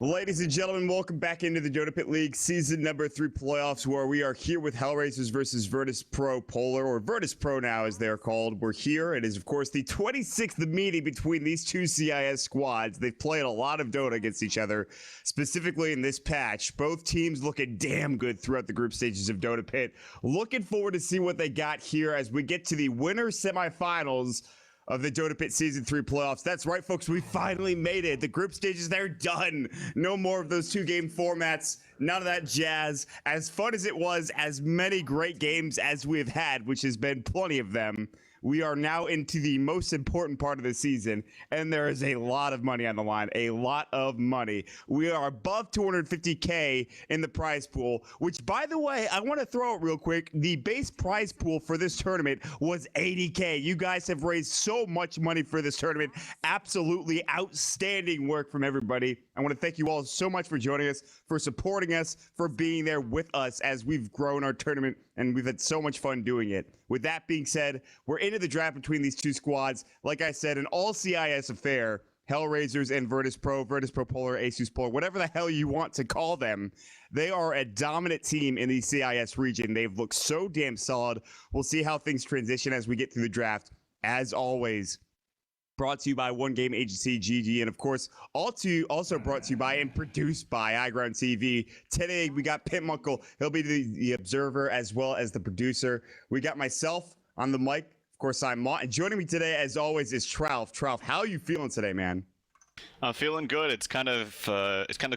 Ladies and gentlemen, welcome back into the Dota Pit League season number 3 playoffs, where we are here with HellRaisers versus Virtus Pro Polar, or Virtus Pro now as they're called. We're here. It is, of course, the 26th meeting between these two CIS squads. They've played a lot of Dota against each other, specifically in this patch. Both teams looking damn good throughout the group stages of Dota Pit. Looking forward to see what they got here as we get to the winner semifinals of the Dota Pit Season 3 playoffs. That's right, folks. We finally made it. The group stages, they're done. No more of those two-game formats. None of that jazz. As fun as it was, as many great games as we've had, which has been plenty of them, we are now into the most important part of the season, and there is a lot of money on the line. A lot of money. We are above 250K in the prize pool, which, by the way, I want to throw it real quick. The base prize pool for this tournament was 80K. You guys have raised so much money for this tournament. Absolutely outstanding work from everybody. I want to thank you all so much for joining us, for supporting us, for being there with us as we've grown our tournament, and we've had so much fun doing it. With that being said, we're into the draft between these two squads. Like I said, an all-CIS affair. HellRaisers and Virtus Pro Polar, ASUS Polar, whatever the hell you want to call them. They are a dominant team in the CIS region. They've looked so damn solid. We'll see how things transition as we get through the draft. As always, brought to you by One Game Agency, GG, and of course, also brought to you by and produced by iGround TV. Today, we got Pimp Muckle. He'll be the observer as well as the producer. We got myself on the mic. Of course, I'm Mott. And joining me today, as always, is Trouf. Trouf, how are you feeling today, man? I'm feeling good. It's kind of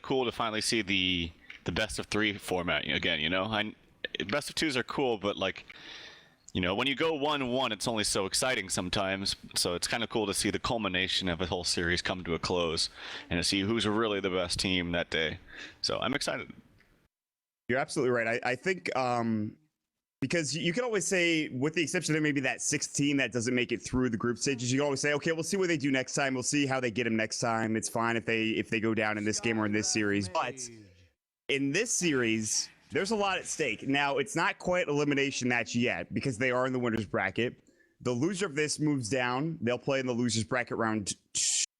cool to finally see the best of 3 format again. You know, best of 2s are cool, but like, you know, when you go 1-1, it's only so exciting sometimes. So it's kind of cool to see the culmination of a whole series come to a close and to see who's really the best team that day. So I'm excited. You're absolutely right. I think because you can always say, with the exception of maybe that 6th team that doesn't make it through the group stages, you can always say, okay, we'll see what they do next time. We'll see how they get them next time. It's fine if they go down in this game or in this series. But in this series, there's a lot at stake. Now, it's not quite elimination match yet because they are in the winner's bracket. The loser of this moves down. They'll play in the loser's bracket round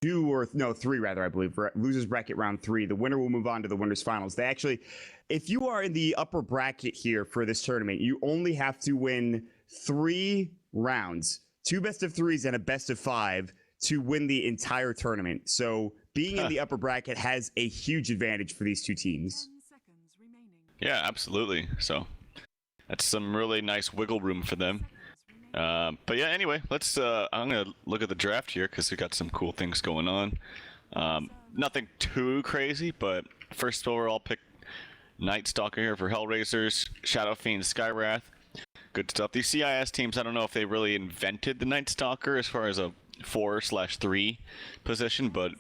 3, rather, I believe. Loser's bracket round 3. The winner will move on to the winner's finals. They actually, if you are in the upper bracket here for this tournament, you only have to win 3 rounds, 2 best of 3s and a best of 5 to win the entire tournament. So being in the upper bracket has a huge advantage for these two teams. Yeah, absolutely. So that's some really nice wiggle room for them. But yeah, anyway, let's. I'm gonna look at the draft here because we got some cool things going on. Nothing too crazy, but first overall pick, Night Stalker here for HellRaisers, Shadow Fiend, Skywrath. Good stuff. These CIS teams, I don't know if they really invented the Night Stalker as far as a 4/3 position, but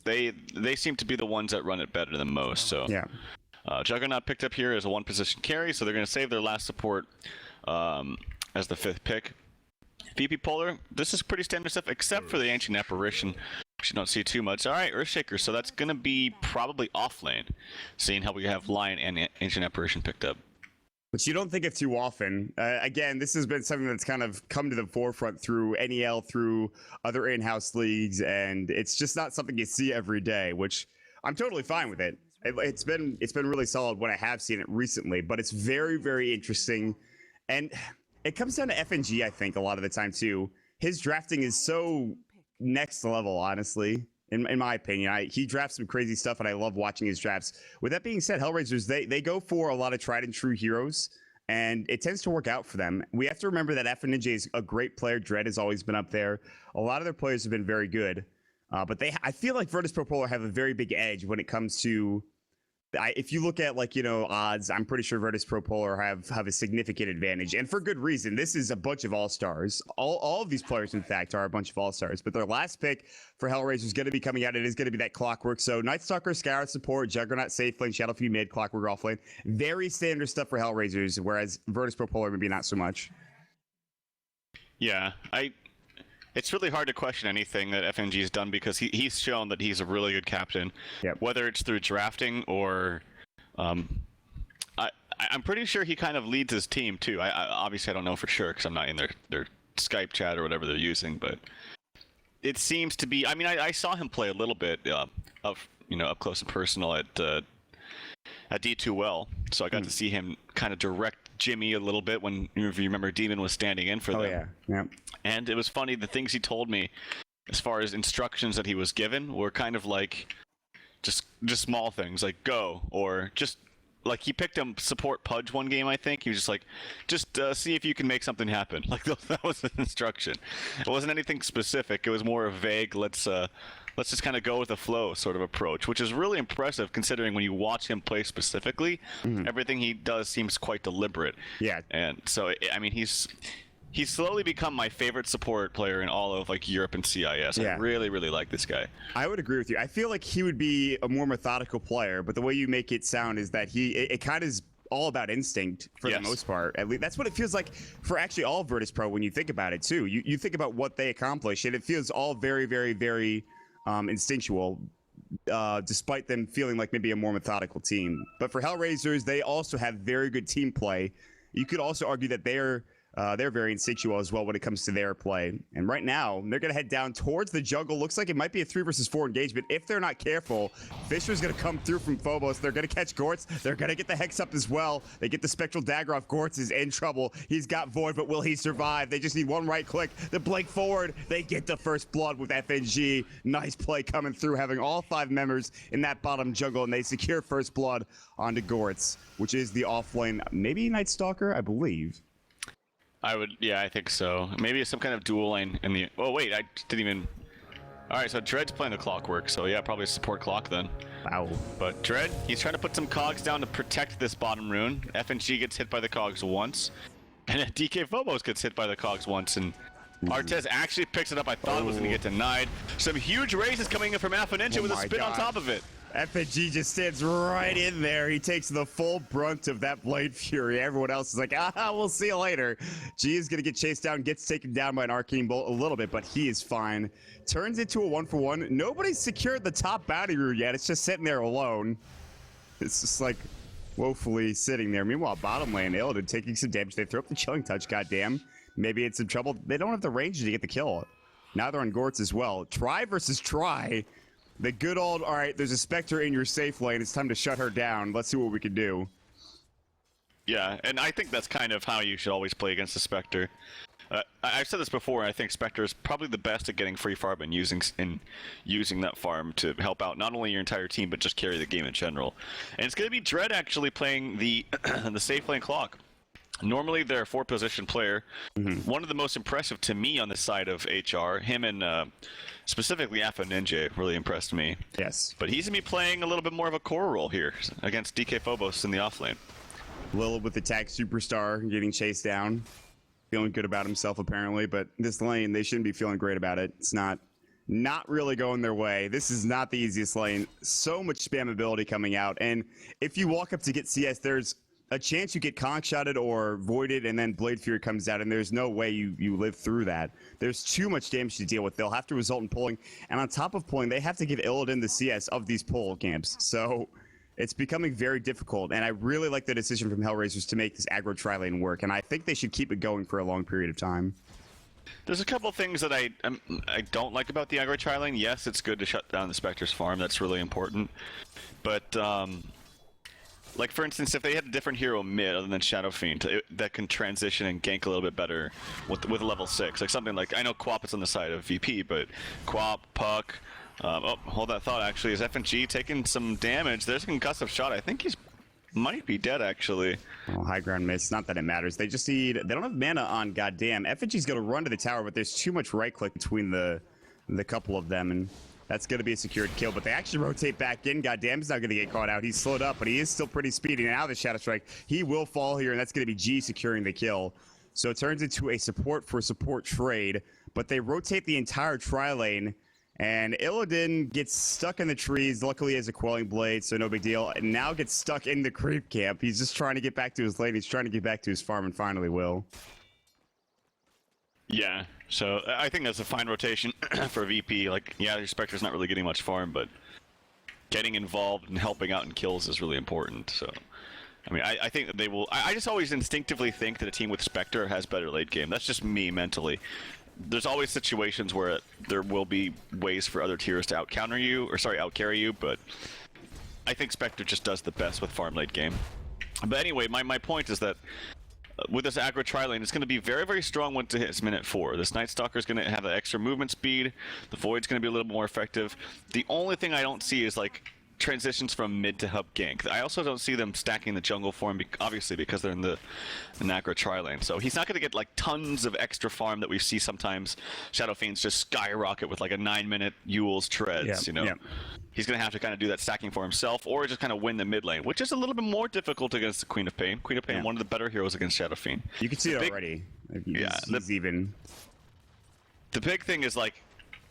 they seem to be the ones that run it better than most. So yeah. Juggernaut picked up here as a 1-position carry, so they're going to save their last support as the 5th pick. VP Polar, this is pretty standard stuff, except for the Ancient Apparition, which you don't see too much. All right, Earthshaker, so that's going to be probably off lane, seeing how we have Lion and Ancient Apparition picked up. But you don't think it too often. Again, this has been something that's kind of come to the forefront through NEL, through other in-house leagues, and it's just not something you see every day, which I'm totally fine with it. It's been really solid when I have seen it recently, but it's very, very interesting. And it comes down to FNG, I think, a lot of the time, too. His drafting is so next level, honestly, in my opinion. He drafts some crazy stuff, and I love watching his drafts. With that being said, HellRaisers, they go for a lot of tried and true heroes, and it tends to work out for them. We have to remember that FNJ is a great player. Dread has always been up there. A lot of their players have been very good. But I feel like Virtus Pro Polar have a very big edge when it comes to, if you look at, like, you know, odds, I'm pretty sure Virtus Pro Polar have a significant advantage, and for good reason. This is a bunch of all-stars. All of these players, in fact, are a bunch of all-stars, but their last pick for HellRaisers is going to be coming out. It is going to be that Clockwork. So Night Stalker, Skywrath support, Juggernaut safe lane, Shadow Fiend mid, Clockwork off lane. Very standard stuff for HellRaisers, whereas Virtus Pro Polar maybe not so much. Yeah, it's really hard to question anything that FNG has done because he's shown that he's a really good captain. Yep. Whether it's through drafting or, I'm pretty sure he kind of leads his team too. Obviously I don't know for sure because I'm not in their Skype chat or whatever they're using, but it seems to be. I mean, I saw him play a little bit of up close and personal at D2L, so I got to see him kind of direct Jimmy a little bit when, if you remember, Demon was standing in for them. Oh yeah. And it was funny, the things he told me as far as instructions that he was given were kind of like just small things, like go, or just like he picked him support Pudge one game, I think. He was just like, just see if you can make something happen. Like that was an instruction. It wasn't anything specific. It was more a vague, let's just kind of go with the flow sort of approach, which is really impressive considering when you watch him play specifically, everything he does seems quite deliberate. Yeah. And so, I mean, he's slowly become my favorite support player in all of like Europe and CIS. Yeah. I really, really like this guy. I would agree with you. I feel like he would be a more methodical player, but the way you make it sound is that it kind of is all about instinct for the most part. At least that's what it feels like for actually all Virtus Pro when you think about it too. You think about what they accomplish, and it feels all very, very, very instinctual, despite them feeling like maybe a more methodical team. But for HellRaisers, they also have very good team play. You could also argue that they're very instinctual as well when it comes to their play. And right now, they're going to head down towards the jungle. Looks like it might be a 3 versus 4 engagement. If they're not careful, Fisher's going to come through from Phobos. They're going to catch Gortz. They're going to get the Hex up as well. They get the Spectral Dagger off. Gortz is in trouble. He's got Void, but will he survive? They just need one right click. The blink forward. They get the first blood with FNG. Nice play coming through, having all 5 members in that bottom jungle, and they secure first blood onto Gortz, which is the offlane, maybe Night Stalker, I believe. I think so. Maybe some kind of dual lane in the... Oh, wait, I didn't even... Alright, so Dread's playing the clockwork, so yeah, probably a support clock then. Wow. But Dread, he's trying to put some cogs down to protect this bottom rune. FNG gets hit by the cogs once, and then DK Phobos gets hit by the cogs once, and Artez actually picks it up. I thought it was going to get denied. Some huge raises coming in from Alpha Ninja with a spin on top of it. FNG just stands right in there. He takes the full brunt of that Blade Fury. Everyone else is like, we'll see you later. G is going to get chased down, gets taken down by an Arcane Bolt a little bit, but he is fine. Turns into a 1-for-1. Nobody's secured the top bounty rune yet. It's just sitting there alone. It's just like woefully sitting there. Meanwhile, bottom lane, Illidan taking some damage. They throw up the Chilling Touch, goddamn. Maybe it's in trouble. They don't have the range to get the kill. Now they're on Gortz as well. Try versus try. The good old, all right, there's a Spectre in your safe lane. It's time to shut her down. Let's see what we can do. Yeah, and I think that's kind of how you should always play against the Spectre. I've said this before, and I think Spectre is probably the best at getting free farm and using that farm to help out not only your entire team, but just carry the game in general. And it's going to be Dread actually playing the the safe lane clock. Normally, they're a 4-position player. One of the most impressive to me on the side of HR, him and specifically Alpha Ninja really impressed me. Yes. But he's going to be playing a little bit more of a core role here against DK Phobos in the offlane. Lil with the tag superstar getting chased down. Feeling good about himself, apparently. But this lane, they shouldn't be feeling great about it. It's not really going their way. This is not the easiest lane. So much spam ability coming out. And if you walk up to get CS, there's a chance you get conk-shotted or voided, and then Blade Fury comes out, and there's no way you live through that. There's too much damage to deal with. They'll have to result in pulling, and on top of pulling, they have to give Illidan the CS of these pull camps. So it's becoming very difficult, and I really like the decision from HellRaisers to make this aggro tri-lane work, and I think they should keep it going for a long period of time. There's a couple things that I don't like about the aggro tri-lane. Yes, it's good to shut down the Spectre's farm. That's really important. But like, for instance, if they had a different hero mid other than Shadow Fiend that can transition and gank a little bit better with level 6, like something like, I know Quap is on the side of VP, but Quap, Puck, oh, hold that thought, actually, is FNG taking some damage? There's a concussive shot. I think he's might be dead, actually. Oh, high ground miss. Not that it matters. They just need, they don't have mana on goddamn. FNG's going to run to the tower, but there's too much right click between the couple of them, and that's going to be a secured kill, but they actually rotate back in. Goddamn, he's not going to get caught out. He's slowed up, but he is still pretty speedy. Now the Shadow Strike, he will fall here, and that's going to be G securing the kill. So it turns into a support for support trade, but they rotate the entire tri-lane, and Illidan gets stuck in the trees. Luckily, he has a Quelling Blade, so no big deal. And now gets stuck in the creep camp. He's just trying to get back to his lane. He's trying to get back to his farm, and finally will. Yeah, so I think that's a fine rotation for VP. Like, yeah, your Spectre's not really getting much farm, but getting involved and helping out in kills is really important. So, I mean, I think that they will. I just always instinctively think that a team with Spectre has better late game. That's just me mentally. there's always situations where there will be ways for other tiers to outcarry you, but I think Spectre just does the best with farm late game. But anyway, my point is that with this aggro tri-lane, it's going to be very, very strong once it hits minute 4. This Night Stalker is going to have that extra movement speed. The Void's going to be a little more effective. The only thing I don't see is like transitions from mid to hub gank. I also don't see them stacking the jungle for him, obviously, because they're in the aggro tri-lane. So he's not going to get like tons of extra farm that we see sometimes. Shadow Fiends just skyrocket with like a 9-minute Yule's treads, you know. He's going to have to kind of do that stacking for himself, or just kind of win the mid lane, which is a little bit more difficult against the Queen of Pain. Queen of Pain, one of the better heroes against Shadow Fiend. You can see it already. He's even. The big thing is like,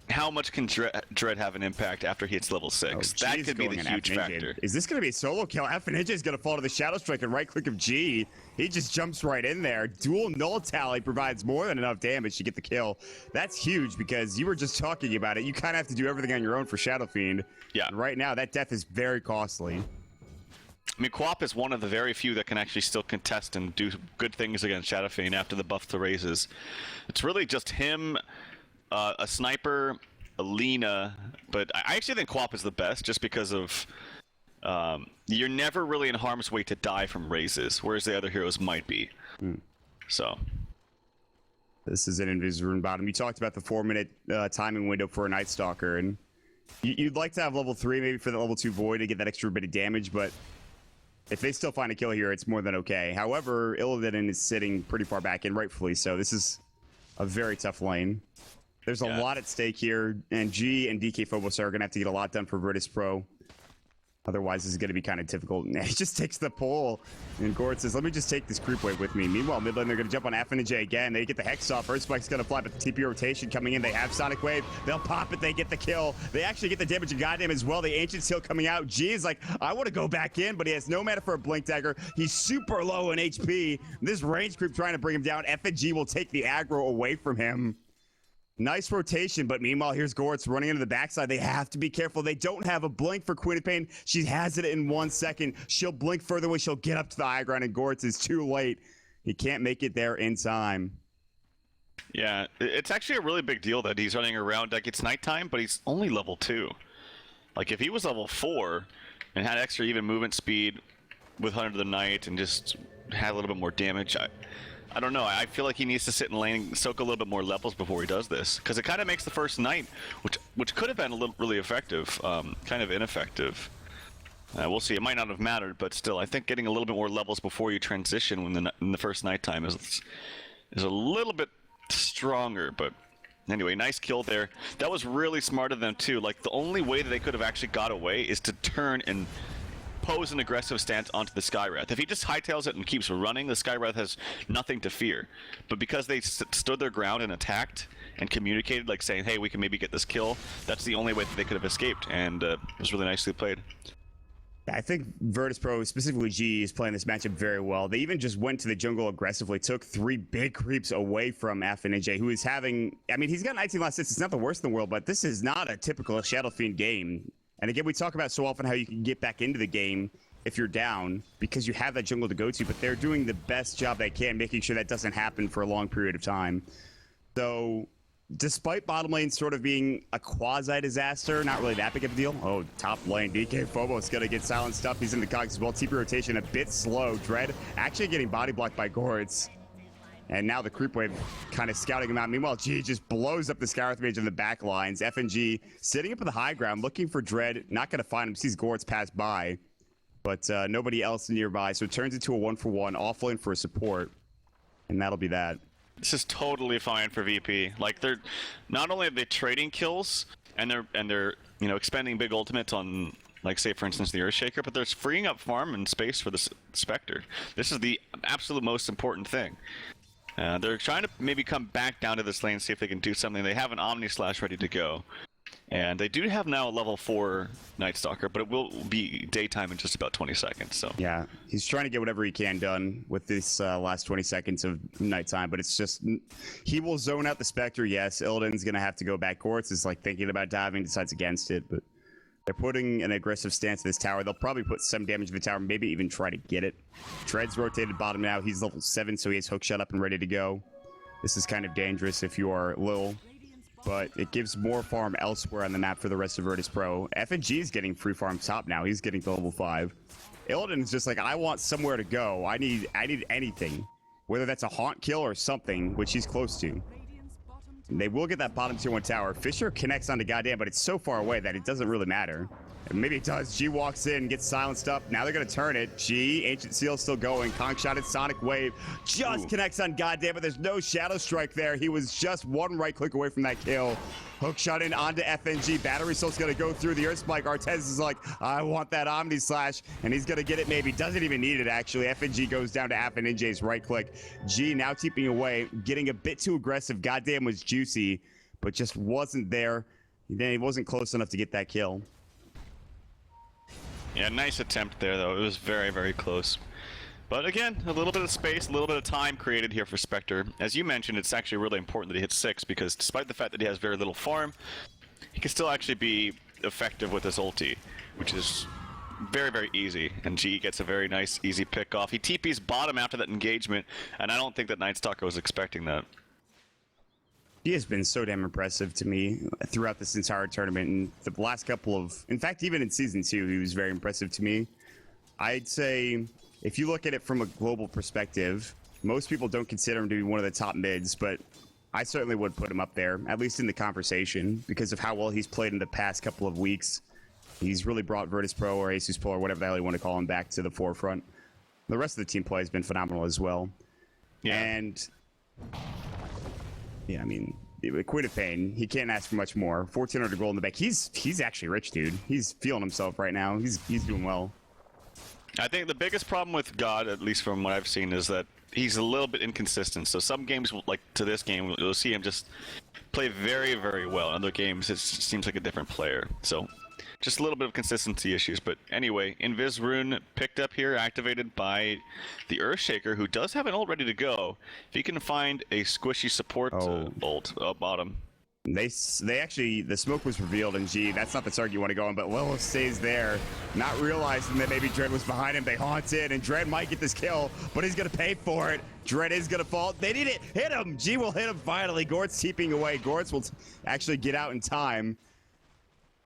how much can Dread have an impact after he hits level 6? That could be the huge factor. Is this going to be a solo kill? FNJ is going to fall to the Shadow Strike and right click of G. He just jumps right in there. Dual null tally provides more than enough damage to get the kill. That's huge because you were just talking about it. You kind of have to do everything on your own for Shadow Fiend. Yeah. And right now, that death is very costly. I mean, Quap is one of the very few that can actually still contest and do good things against Shadow Fiend after the buff to raises. It's really just him, a sniper, a Lina, but I actually think Quap is the best just because of you're never really in harm's way to die from raises, whereas the other heroes might be. So this is an Invis bottom. You talked about the 4-minute timing window for a Night Stalker, and you'd like to have level 3 maybe for the level 2 Void to get that extra bit of damage, but if they still find a kill here, it's more than okay. However, Illidan is sitting pretty far back in, rightfully so. This is a very tough lane. There's a lot at stake here, and G and DK Phobos are going to have to get a lot done for Virtus Pro. Otherwise, this is going to be kind of difficult. And he just takes the pull, and Gord says, let me just take this creep wave with me. Meanwhile, mid lane, they're going to jump on FNJ again. They get the Hex off. Earth Spike's going to fly, but the TP rotation coming in. They have Sonic Wave. They'll pop it. They get the kill. They actually get the damage of Goddamn as well. The Ancient Seal coming out. G is like, I want to go back in, but he has no mana for a Blink Dagger. He's super low in HP. This range creep trying to bring him down. FNG will take the aggro away from him. Nice rotation, but meanwhile, here's Gortz running into the backside. They have to be careful. They don't have a blink for Queen of Pain. She has it in 1 second. She'll blink further away. She'll get up to the high ground, and Gortz is too late. He can't make it there in time. Yeah, it's actually a really big deal that he's running around. Like, it's nighttime, but he's only level 2. Like, if he was level 4 and had extra even movement speed with Hunter of the Night and just had a little bit more damage, I don't know. I feel like he needs to sit in lane, soak a little bit more levels before he does this, because it kind of makes the first night, which could have been really effective, kind of ineffective. We'll see. It might not have mattered, but still, I think getting a little bit more levels before you transition in the first nighttime is a little bit stronger. But anyway, nice kill there. That was really smart of them too. Like, the only way that they could have actually got away is to turn and pose an aggressive stance onto the Skywrath. If he just hightails it and keeps running, the Skywrath has nothing to fear. But because they stood their ground and attacked and communicated, like saying, hey, we can maybe get this kill, that's the only way that they could have escaped, and it was really nicely played. I think Virtus Pro, specifically G, is playing this matchup very well. They even just went to the jungle aggressively, took 3 big creeps away from FNJ, who is having, I mean, he's got 19 last hits. It's not the worst in the world, but this is not a typical Shadow Fiend game. And again, we talk about so often how you can get back into the game if you're down because you have that jungle to go to, but they're doing the best job they can, making sure that doesn't happen for a long period of time. So despite bottom lane sort of being a quasi-disaster, not really that big of a deal. Oh, top lane, DK Phobos gonna get silenced up. He's in the cogs as well. TP rotation a bit slow. Dread actually getting body blocked by Gortz. And now the creep wave kind of scouting him out. Meanwhile, G just blows up the Skywrath mage in the back lines. FNG sitting up on the high ground, looking for Dread. Not going to find him. Sees Gortz pass by, but nobody else nearby. So it turns into a 1-for-1 offlane for a support, and that'll be that. This is totally fine for VP. Like, they're not only are they trading kills, and they're expending big ultimates on, like, say for instance the Earthshaker, but they're freeing up farm and space for the Spectre. This is the absolute most important thing. They're trying to maybe come back down to this lane, see if they can do something. They have an Omni Slash ready to go. And they do have now a level 4 Night Stalker, but it will be daytime in just about 20 seconds. So yeah, he's trying to get whatever he can done with this last 20 seconds of nighttime, but it's just, he will zone out the Spectre, yes. Illidan's going to have to go back. Gortz is like thinking about diving, decides against it, but they're putting an aggressive stance to this tower. They'll probably put some damage to the tower, maybe even try to get it. Tread's rotated bottom now. He's level 7, so he has hook shut up and ready to go. This is kind of dangerous if you are Lil, but it gives more farm elsewhere on the map for the rest of Virtus Pro. FNG is getting free farm top now. He's getting to level 5. Illidan is just like, I want somewhere to go. I need anything. Whether that's a haunt kill or something, which he's close to. They will get that bottom tier 1 tower. Fisher connects onto goddamn, but it's so far away that it doesn't really matter. And maybe it does. G walks in, gets silenced up. Now they're going to turn it. G, Ancient Seal still going. Kong shot at Sonic Wave. Just connects on goddamn, but there's no Shadow Strike there. He was just one right click away from that kill. Hook shot in onto FNG. Battery Soul's going to go through the Earth Spike. Artez is like, I want that Omni Slash. And he's going to get it maybe. Doesn't even need it, actually. FNG goes down to FNJ's right click. G now TPing away. Getting a bit too aggressive. Goddamn was juicy, but just wasn't there. He wasn't close enough to get that kill. Yeah, nice attempt there, though. It was very, very close. But again, a little bit of space, a little bit of time created here for Spectre. As you mentioned, it's actually really important that he hits 6, because despite the fact that he has very little farm, he can still actually be effective with his ulti, which is very, very easy. And G gets a very nice, easy pick off. He TP's bottom after that engagement, and I don't think that Night Stalker was expecting that. He has been so damn impressive to me throughout this entire tournament, and the last couple of, in fact, even in Season 2, he was very impressive to me. I'd say, if you look at it from a global perspective, most people don't consider him to be one of the top mids, but I certainly would put him up there, at least in the conversation, because of how well he's played in the past couple of weeks. He's really brought Virtus Pro or ASUS Pro or whatever the hell you want to call him back to the forefront. The rest of the team play has been phenomenal as well. Yeah. And yeah, I mean, Queen of Pain, he can't ask for much more. 1,400 gold in the bank. He's actually rich, dude. He's feeling himself right now. He's doing well. I think the biggest problem with God, at least from what I've seen, is that he's a little bit inconsistent. So some games, like to this game, you'll see him just play very, very well. In other games, it seems like a different player. So just a little bit of consistency issues. But anyway, Invis Rune picked up here, activated by the Earthshaker, who does have an ult ready to go. If he can find a squishy support ult bottom. They actually, the smoke was revealed, and G, that's not the target you want to go on, but Lilith stays there, not realizing that maybe Dread was behind him. They haunt in, and Dread might get this kill, but he's going to pay for it. Dread is going to fall. They need it. Hit him. G will hit him finally. Gort's TPing away. Gort's will actually get out in time.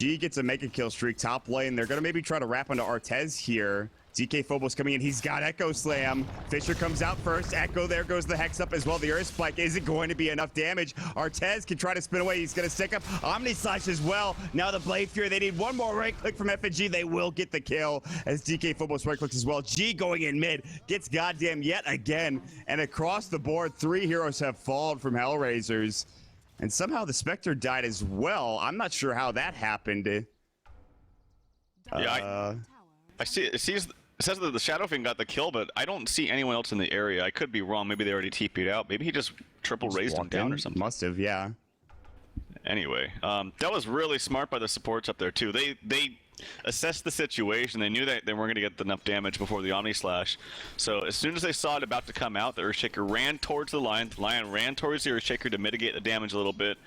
G gets a mega kill streak top lane. They're going to maybe try to wrap onto Artez here. DK Phobos coming in. He's got Echo Slam. Fisher comes out first. Echo, there goes the Hex up as well. The Earth Spike isn't going to be enough damage. Artez can try to spin away. He's going to stick up Omni Slash as well. Now the Blade Fury. They need one more right click from FNG. They will get the kill as DK Phobos right clicks as well. G going in mid. Gets goddamn yet again. And across the board, 3 heroes have fallen from HellRaisers. And somehow the Spectre died as well. I'm not sure how that happened. Yeah, I see. It says that the Shadowfang got the kill, but I don't see anyone else in the area. I could be wrong. Maybe they already TP'd out. Maybe he just triple raised him down or something. Must have, yeah. Anyway, that was really smart by the supports up there too. They assessed the situation. They knew that they weren't going to get enough damage before the Omni Slash. So as soon as they saw it about to come out, the Earthshaker ran towards the Lion. The Lion ran towards the Earthshaker to mitigate the damage a little bit.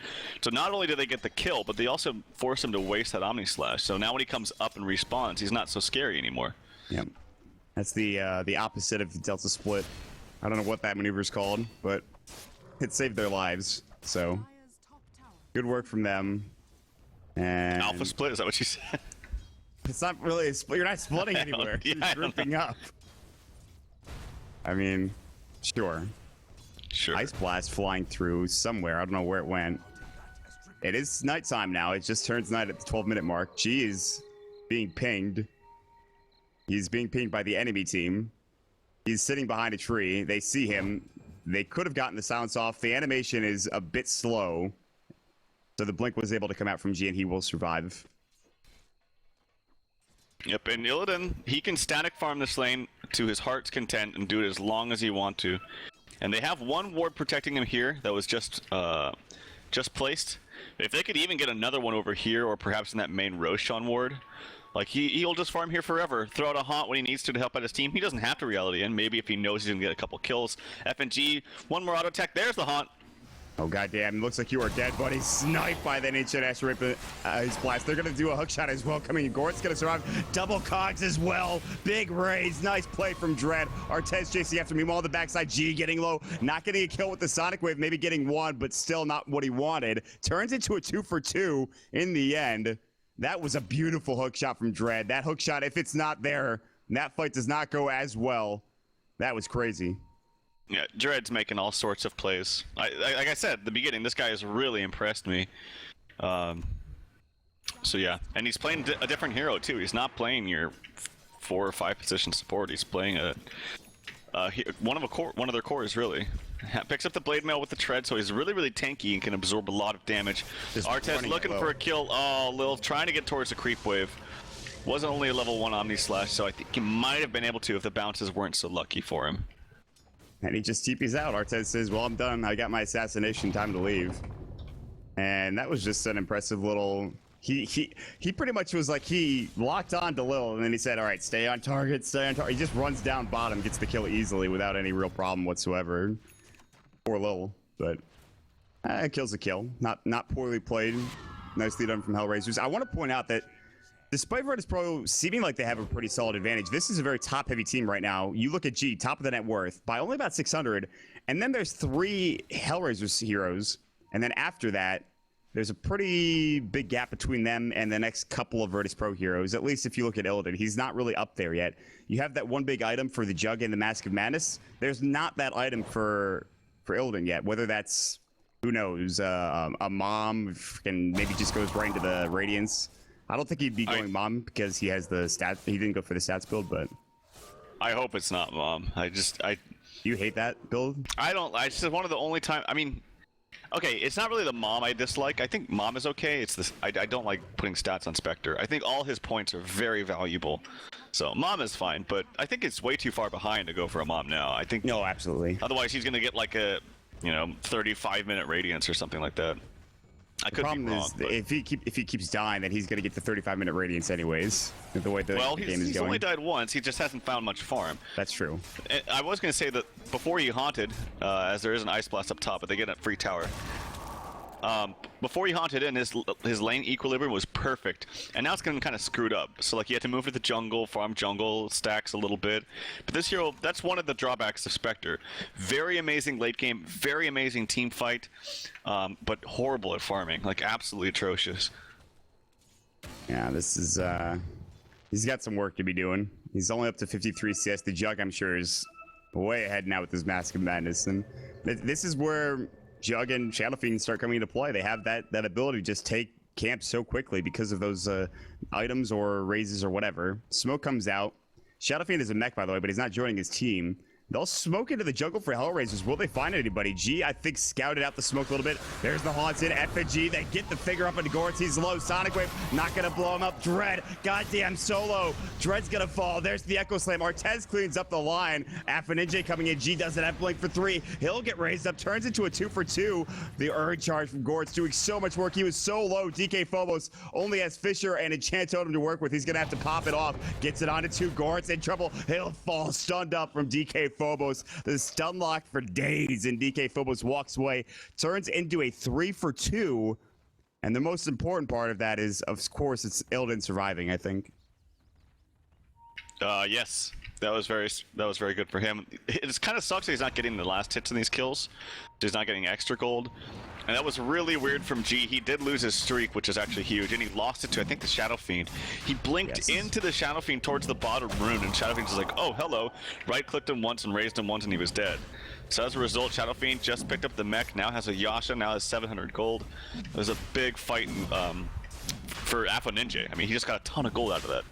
So not only did they get the kill, but they also forced him to waste that Omni Slash. So now when he comes up and respawns, he's not so scary anymore. Yep. That's the opposite of the Delta Split. I don't know what that maneuver is called, but it saved their lives. So good work from them. And Alpha Split, is that what you said? It's not really a split. You're not splitting anywhere. Yeah, you're grouping up. I mean, sure. Sure. Ice Blast flying through somewhere. I don't know where it went. It is nighttime now. It just turns night at the 12-minute mark. G is being pinged. He's being pinged by the enemy team. He's sitting behind a tree. They see him. They could have gotten the silence off. The animation is a bit slow. So the blink was able to come out from G, and he will survive. Yep, and Illidan, he can static farm this lane to his heart's content and do it as long as he want to. And they have one ward protecting him here that was just placed. If they could even get another one over here, or perhaps in that main Roshan ward, like he'll just farm here forever. Throw out a haunt when he needs to help out his team. He doesn't have to reality in. Maybe if he knows he's gonna get a couple kills. FNG, one more auto attack. There's the haunt. Oh, goddamn. Looks like you are dead, buddy. Sniped by that ancient asteroid his blast. They're going to do a hook shot as well. Coming in. Gort's going to survive. Double cogs as well. Big raise. Nice play from Dread. Artez chasing after. Meanwhile, the backside, G getting low. Not getting a kill with the Sonic Wave. Maybe getting one, but still not what he wanted. Turns into a 2-for-2 in the end. That was a beautiful hook shot from Dread. That hook shot, if it's not there, that fight does not go as well. That was crazy. Yeah, Dread's making all sorts of plays. Like I said at the beginning, this guy has really impressed me. So yeah, and he's playing a different hero too. He's not playing your 4 or 5 position support. He's playing one of their cores really. Picks up the blade mail with the tread, so he's really tanky and can absorb a lot of damage. Artez looking for a kill. Oh, Lil trying to get towards the creep wave. Wasn't only a level 1 Omni Slash, so I think he might have been able to if the bounces weren't so lucky for him. And he just TP's out. Artez says, well, I'm done. I got my assassination, time to leave. And that was just an impressive little... He pretty much was like, he locked on to Lil, and then he said, all right, stay on target, stay on target. He just runs down bottom, gets the kill easily without any real problem whatsoever. Poor Lil, but kill's a kill. Not poorly played. Nicely done from HellRaisers. I want to point out that despite Virtus Pro seeming like they have a pretty solid advantage, this is a very top-heavy team right now. You look at G, top of the net worth, by only about 600, and then there's 3 HellRaisers heroes, and then after that, there's a pretty big gap between them and the next couple of Virtus Pro heroes, at least if you look at Illidan. He's not really up there yet. You have that one big item for the Jug and the Mask of Madness. There's not that item for Illidan yet, whether that's, who knows, a Mom, and maybe just goes right into the Radiance. I don't think he'd be going Mom because he has the stats. He didn't go for the stats build, but I hope it's not Mom. You hate that build? It's just one of the only time. I mean, okay, it's not really the Mom I dislike. I think Mom is okay. It's this. I don't like putting stats on Spectre. I think all his points are very valuable. So Mom is fine, but I think it's way too far behind to go for a Mom now. I think no, absolutely. Otherwise, he's gonna get like a 35-minute Radiance or something like that. I could be wrong, but if he keeps dying, then he's gonna get the 35-minute Radiance anyways. The way the game is going. He's only died once. He just hasn't found much farm. That's true. I was gonna say that before he haunted, as there is an Ice Blast up top, but they get a free tower. Before he haunted in, his lane equilibrium was perfect, and now it's getting kind of screwed up. So like he had to move to the jungle, farm jungle, stacks a little bit. But this hero, that's one of the drawbacks of Spectre. Very amazing late game, very amazing team fight, but horrible at farming, like absolutely atrocious. Yeah, this is he's got some work to be doing. He's only up to 53 CS. The Jug, I'm sure, is way ahead now with his Mask of Madness, and this is where Jug and Shadow Fiend start coming into play. They have that ability to just take camps so quickly because of those items or raises or whatever. Smoke comes out. Shadow Fiend is a mech, by the way, but he's not joining his team. They'll smoke into the jungle for HellRaisers. Will they find anybody? G, I think, scouted out the smoke a little bit. There's the Haunted, Effigy. They get the figure up into Gortz. He's low. Sonic Wave, not going to blow him up. Dread, goddamn solo. Dread's going to fall. There's the Echo Slam. Artez cleans up the line. Ninja coming in. G doesn't have blink for 3. He'll get raised up. Turns into a 2-for-2. The Urge charge from Gortz doing so much work. He was so low. DK Phobos only has Fisher and Enchant Totem to work with. He's going to have to pop it off. Gets it onto 2. Gortz in trouble. He'll fall stunned up from DK Phobos. The stun lock for days, and DK Phobos walks away, turns into a 3-for-2, and the most important part of that is, of course, it's Illidan surviving, I think. Yes, that was very good for him. It kind of sucks that he's not getting the last hits in these kills. He's not getting extra gold. And that was really weird from G. He did lose his streak, which is actually huge, and he lost it to, I think, the Shadow Fiend. He blinked into the Shadow Fiend towards the bottom rune, and Shadow Fiend's like, oh, hello. Right-clicked him once and raised him once, and he was dead. So as a result, Shadow Fiend just picked up the mech, now has a Yasha, now has 700 gold. It was a big fight for Ninja. I mean, he just got a ton of gold out of that.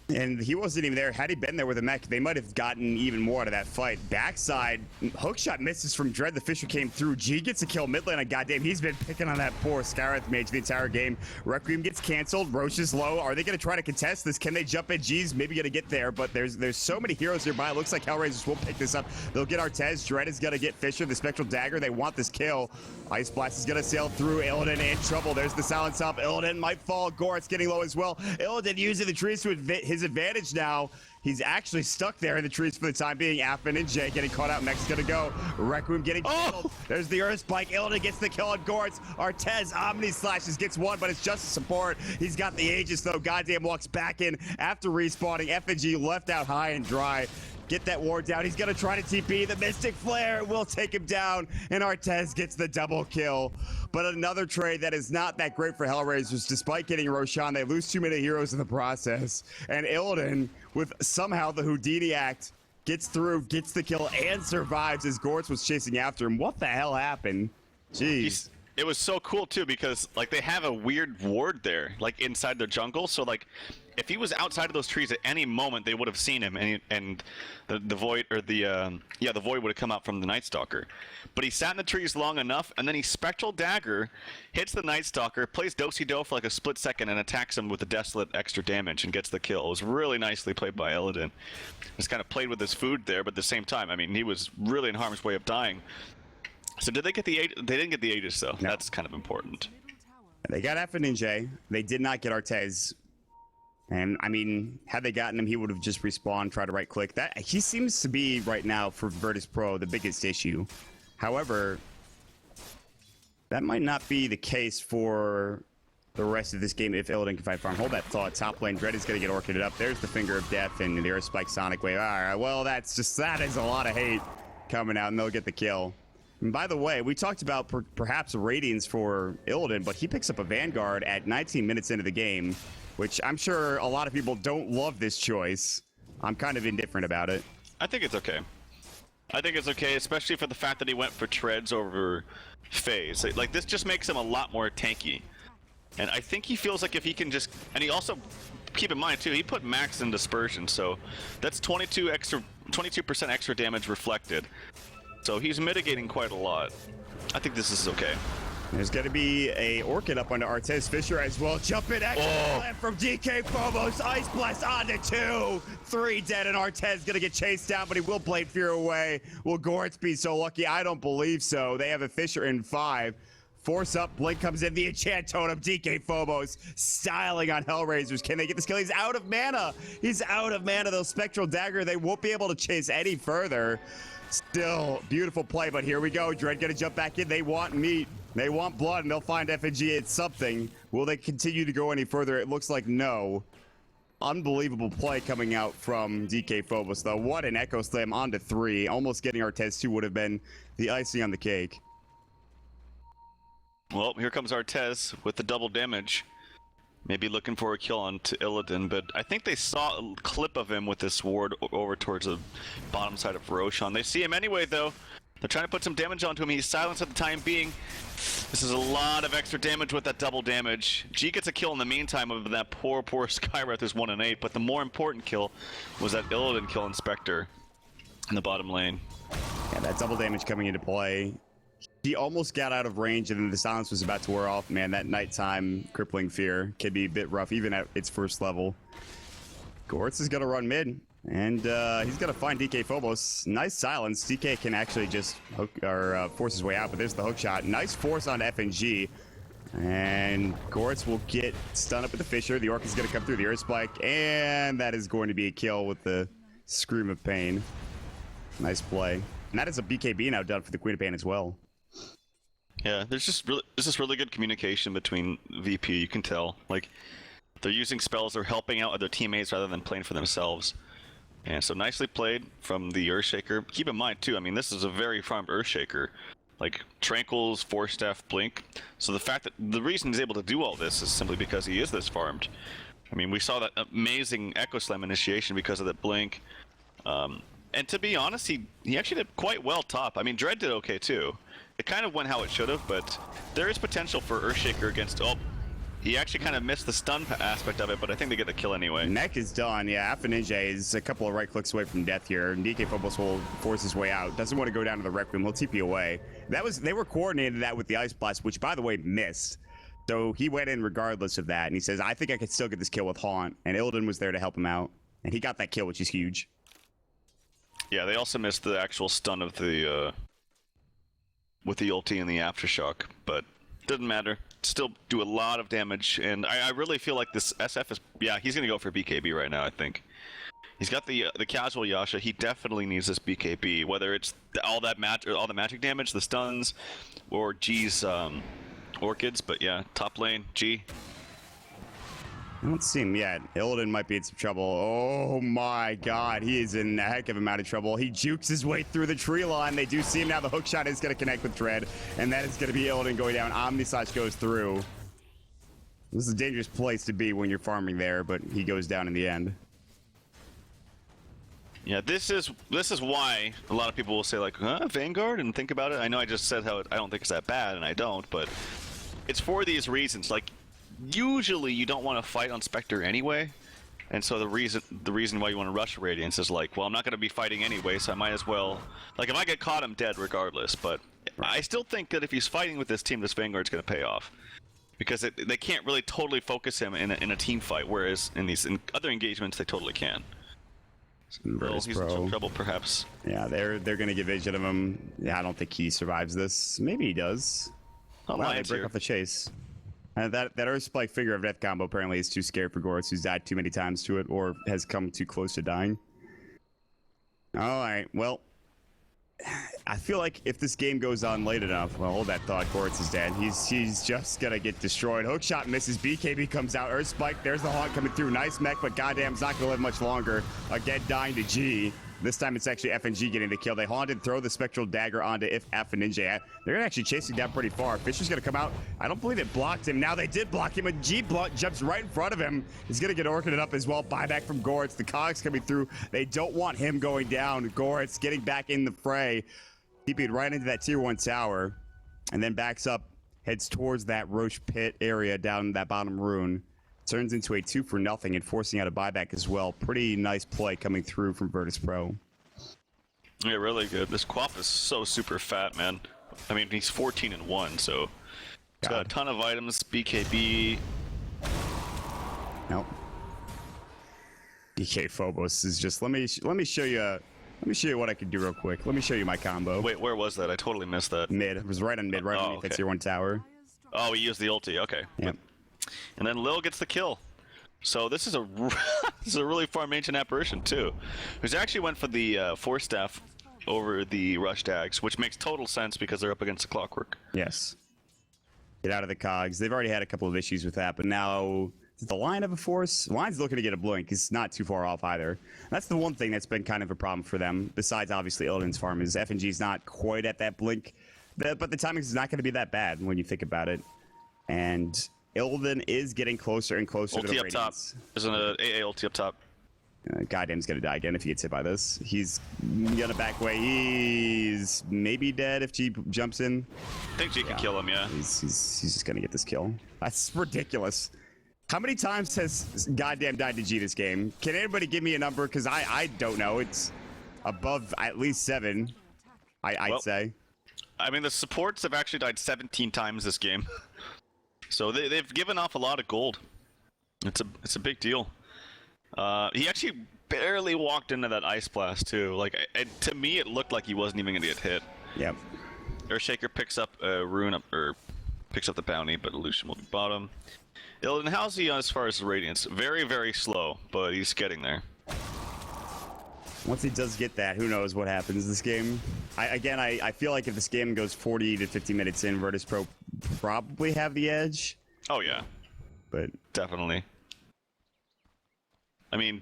And he wasn't even there. Had he been there with a mech, they might have gotten even more out of that fight. Backside, hookshot misses from Dread. The Fisher came through. G gets a kill mid lane. Goddamn, he's been picking on that poor Skyrath mage the entire game. Requiem gets canceled. Roche is low. Are they going to try to contest this? Can they jump in? G's maybe going to get there, but there's so many heroes nearby. It looks like HellRaisers will pick this up. They'll get Artez. Dread is going to get Fisher. The Spectral Dagger. They want this kill. Ice Blast is going to sail through. Illidan in trouble. There's the Silent Stomp. Illidan might fall. Gort's getting low as well. Illidan using the trees to his advantage now. He's actually stuck there in the trees for the time being. Affin and Jay getting caught out. Next gonna go. Requiem getting killed. There's the Earth Spike. Illidan gets the kill on Gortz. Artez Omni slashes, gets one, but it's just a support. He's got the Aegis though. Goddamn walks back in after respawning. FNG left out high and dry. Get that ward down. He's gonna try to TP. The Mystic Flare will take him down, and Artez gets the double kill. But another trade that is not that great for HellRaisers. Despite getting Roshan, they lose too many heroes in the process. And Illidan, with somehow the Houdini act, gets through, gets the kill, and survives as Gortz was chasing after him. What the hell happened? Jeez. It was so cool too because like they have a weird ward there, like inside their jungle. So like, if he was outside of those trees at any moment, they would have seen him, and the void or the void would have come out from the Night Stalker. But he sat in the trees long enough, and then he Spectral Dagger, hits the Night Stalker, plays Do-Si-Do for like a split second, and attacks him with the Desolate extra damage and gets the kill. It was really nicely played by Illidan. Just kind of played with his food there, but at the same time, I mean, he was really in harm's way of dying. So did they get the Aegis? They didn't get the Aegis though. No. That's kind of important. They got Affin and Jay. They did not get Artez. And I mean, had they gotten him, he would have just respawned, tried to right click. That he seems to be right now for Virtus Pro the biggest issue. However, that might not be the case for the rest of this game if Illidan can fight farm. Hold that thought. Top lane, Dread is going to get orchided up. There's the Finger of Death and the Earth Spike Sonic Wave. All right, well, that is a lot of hate coming out, and they'll get the kill. And by the way, we talked about perhaps ratings for Illidan, but he picks up a Vanguard at 19 minutes into the game, which I'm sure a lot of people don't love this choice. I'm kind of indifferent about it. I think it's okay. I think it's okay, especially for the fact that he went for treads over phase. Like, this just makes him a lot more tanky. And I think he feels like if he can just... And he also, keep in mind too, he put max in dispersion, so that's 22% extra damage reflected. So he's mitigating quite a lot. I think this is okay. There's going to be a Orchid up onto Artez Fisher as well. Jump in, action from DK Phobos. Ice Blast onto 2. 3 dead, and Artez going to get chased down, but he will Blade Fear away. Will Gortz be so lucky? I don't believe so. They have a Fisher in 5. Force up, Blink comes in, the Enchant Totem, DK Phobos styling on HellRaisers. Can they get this kill? He's out of mana. He's out of mana. Those Spectral Dagger, they won't be able to chase any further. Still, beautiful play, but here we go. Dread gonna jump back in. They want meat. They want blood, and they'll find FNG. It's something. Will they continue to go any further? It looks like no. Unbelievable play coming out from DK Phobos, though. What an Echo Slam onto 3. Almost getting Artez 2 would have been the icing on the cake. Well, here comes Artez with the double damage. Maybe looking for a kill on to Illidan, but I think they saw a clip of him with this ward over towards the bottom side of Roshan. They see him anyway, though. They're trying to put some damage onto him. He's silenced at the time being. This is a lot of extra damage with that double damage. G gets a kill in the meantime of that poor Skywrath who's 1 and 8, but the more important kill was that Illidan kill Inspector in the bottom lane. Yeah, that double damage coming into play. He almost got out of range, and then the silence was about to wear off. Man, that nighttime crippling fear can be a bit rough, even at its first level. Gortz is going to run mid, and he's going to find DK Phobos. Nice silence. DK can actually just hook or force his way out, but there's the hook shot. Nice force on FNG, and Gortz will get stunned up with the Fisher. The Orc is going to come through the Earth Spike, and that is going to be a kill with the Scream of Pain. Nice play. And that is a BKB now done for the Queen of Pain as well. Yeah, there's just really good communication between VP. You can tell, like, they're using spells, they're helping out other teammates rather than playing for themselves. And so nicely played from the Earthshaker. Keep in mind too, I mean, this is a very farmed Earthshaker, like Tranquils, Force Staff, Blink. So the fact that the reason he's able to do all this is simply because he is this farmed. I mean, we saw that amazing Echo Slam initiation because of that Blink. And to be honest, he actually did quite well top. I mean, Dread did okay too. It kind of went how it should have, but there is potential for Earthshaker against... Oh, he actually kind of missed the stun aspect of it, but I think they get the kill anyway. Neck is done, yeah. Ninja is a couple of right clicks away from death here. And DK Phobos will force his way out. Doesn't want to go down to the Requiem. He'll TP away. They were coordinated that with the Ice Blast, which, by the way, missed. So he went in regardless of that, and he says, I think I could still get this kill with Haunt. And Illidan was there to help him out. And he got that kill, which is huge. Yeah, they also missed the actual stun of the... with the ulti and the aftershock, but doesn't matter. Still do a lot of damage, and I really feel like this SF is... Yeah, he's going to go for BKB right now, I think. He's got the casual Yasha. He definitely needs this BKB, whether it's all the magic damage, the stuns, or G's orchids. But yeah, top lane G. I don't see him yet. Illidan might be in some trouble. Oh my god, he is in a heck of a amount of trouble. He jukes his way through the tree line. They do see him now. The hook shot is going to connect with Dread, and that is going to be Illidan going down. Omnislash goes through. This is a dangerous place to be when you're farming there, but he goes down in the end. Yeah, this is why a lot of people will say like, huh, Vanguard, and think about it. I know I just said how I don't think it's that bad, and I don't, but it's for these reasons. Like, usually you don't want to fight on Spectre anyway, and so the reason why you want to rush Radiance is like, well, I'm not going to be fighting anyway, so I might as well. Like, if I get caught, I'm dead regardless. But I still think that if he's fighting with this team, this Vanguard's going to pay off, because they can't really totally focus him in a team fight, whereas in other engagements they totally can. Well, he's in some trouble, perhaps. Yeah, they're gonna get vision of him. Yeah, I don't think he survives this. Maybe he does. Oh, wow, they break off the chase. And that Earth Spike Figure of Death combo apparently is too scared for Goritz, who's died too many times to it, or has come too close to dying. Alright, well, I feel like if this game goes on late enough, well, hold that thought, Goritz is dead. He's just gonna get destroyed. Hookshot misses, BKB comes out, Earth Spike, there's the Haunt coming through. Nice mech, but goddamn, it's not gonna live much longer. Again, dying to G. This time it's actually F and G getting the kill. They haunted, throw the Spectral Dagger onto F and Ninja. They're actually chasing down pretty far. Fisher's gonna come out. I don't believe it blocked him. Now they did block him, and G jumps right in front of him. He's gonna get orchided up as well. Buyback from Goritz. The cogs coming through. They don't want him going down. Goritz getting back in the fray. Keeping right into that tier 1 tower, and then backs up, heads towards that Roche pit area down that bottom rune. Turns into a 2-for-0 and forcing out a buyback as well. Pretty nice play coming through from Virtus Pro. Yeah, really good. This Quaff is so super fat, man. I mean, he's 14-1, so he's got a ton of items. BKB. Nope. BK Phobos is just. Let me show you. Let me show you what I can do real quick. Let me show you my combo. Wait, where was that? I totally missed that. Mid. It was right on mid, right underneath that tier 1 tower. Oh, he used the ulti. Okay. Yep. And then Lil gets the kill. So this is a this is a really farm ancient apparition too. Who's actually went for the Force Staff over the Rush Dags, which makes total sense because they're up against the Clockwork. Yes. Get out of the cogs. They've already had a couple of issues with that, but now does the line have a force? Line's looking to get a blink. He's not too far off either. That's the one thing that's been kind of a problem for them, besides obviously Illidan's farm, is FNG's not quite at that blink. But the timing is not going to be that bad when you think about it. And Illidan is getting closer and closer to the Radiance. Top. There's an AA ulti up top. Goddamn's gonna die again if he gets hit by this. He's gonna back away. He's maybe dead if G jumps in. I think G can kill him, yeah. He's just gonna get this kill. That's ridiculous. How many times has goddamn died to G this game? Can anybody give me a number? Because I don't know. It's above at least 7, I'd say. I mean, the supports have actually died 17 times this game. So they've given off a lot of gold. It's a big deal. He actually barely walked into that Ice Blast too. Like, to me, it looked like he wasn't even gonna get hit. Yep. Earthshaker picks up a rune or picks up the bounty, but Illusion will be bottom. Illidan, how's he as far as the Radiance? Very, very slow, but he's getting there. Once he does get that, who knows what happens this game. I feel like if this game goes 40 to 50 minutes in, Virtus Pro probably have the edge. Oh yeah, but definitely. I mean,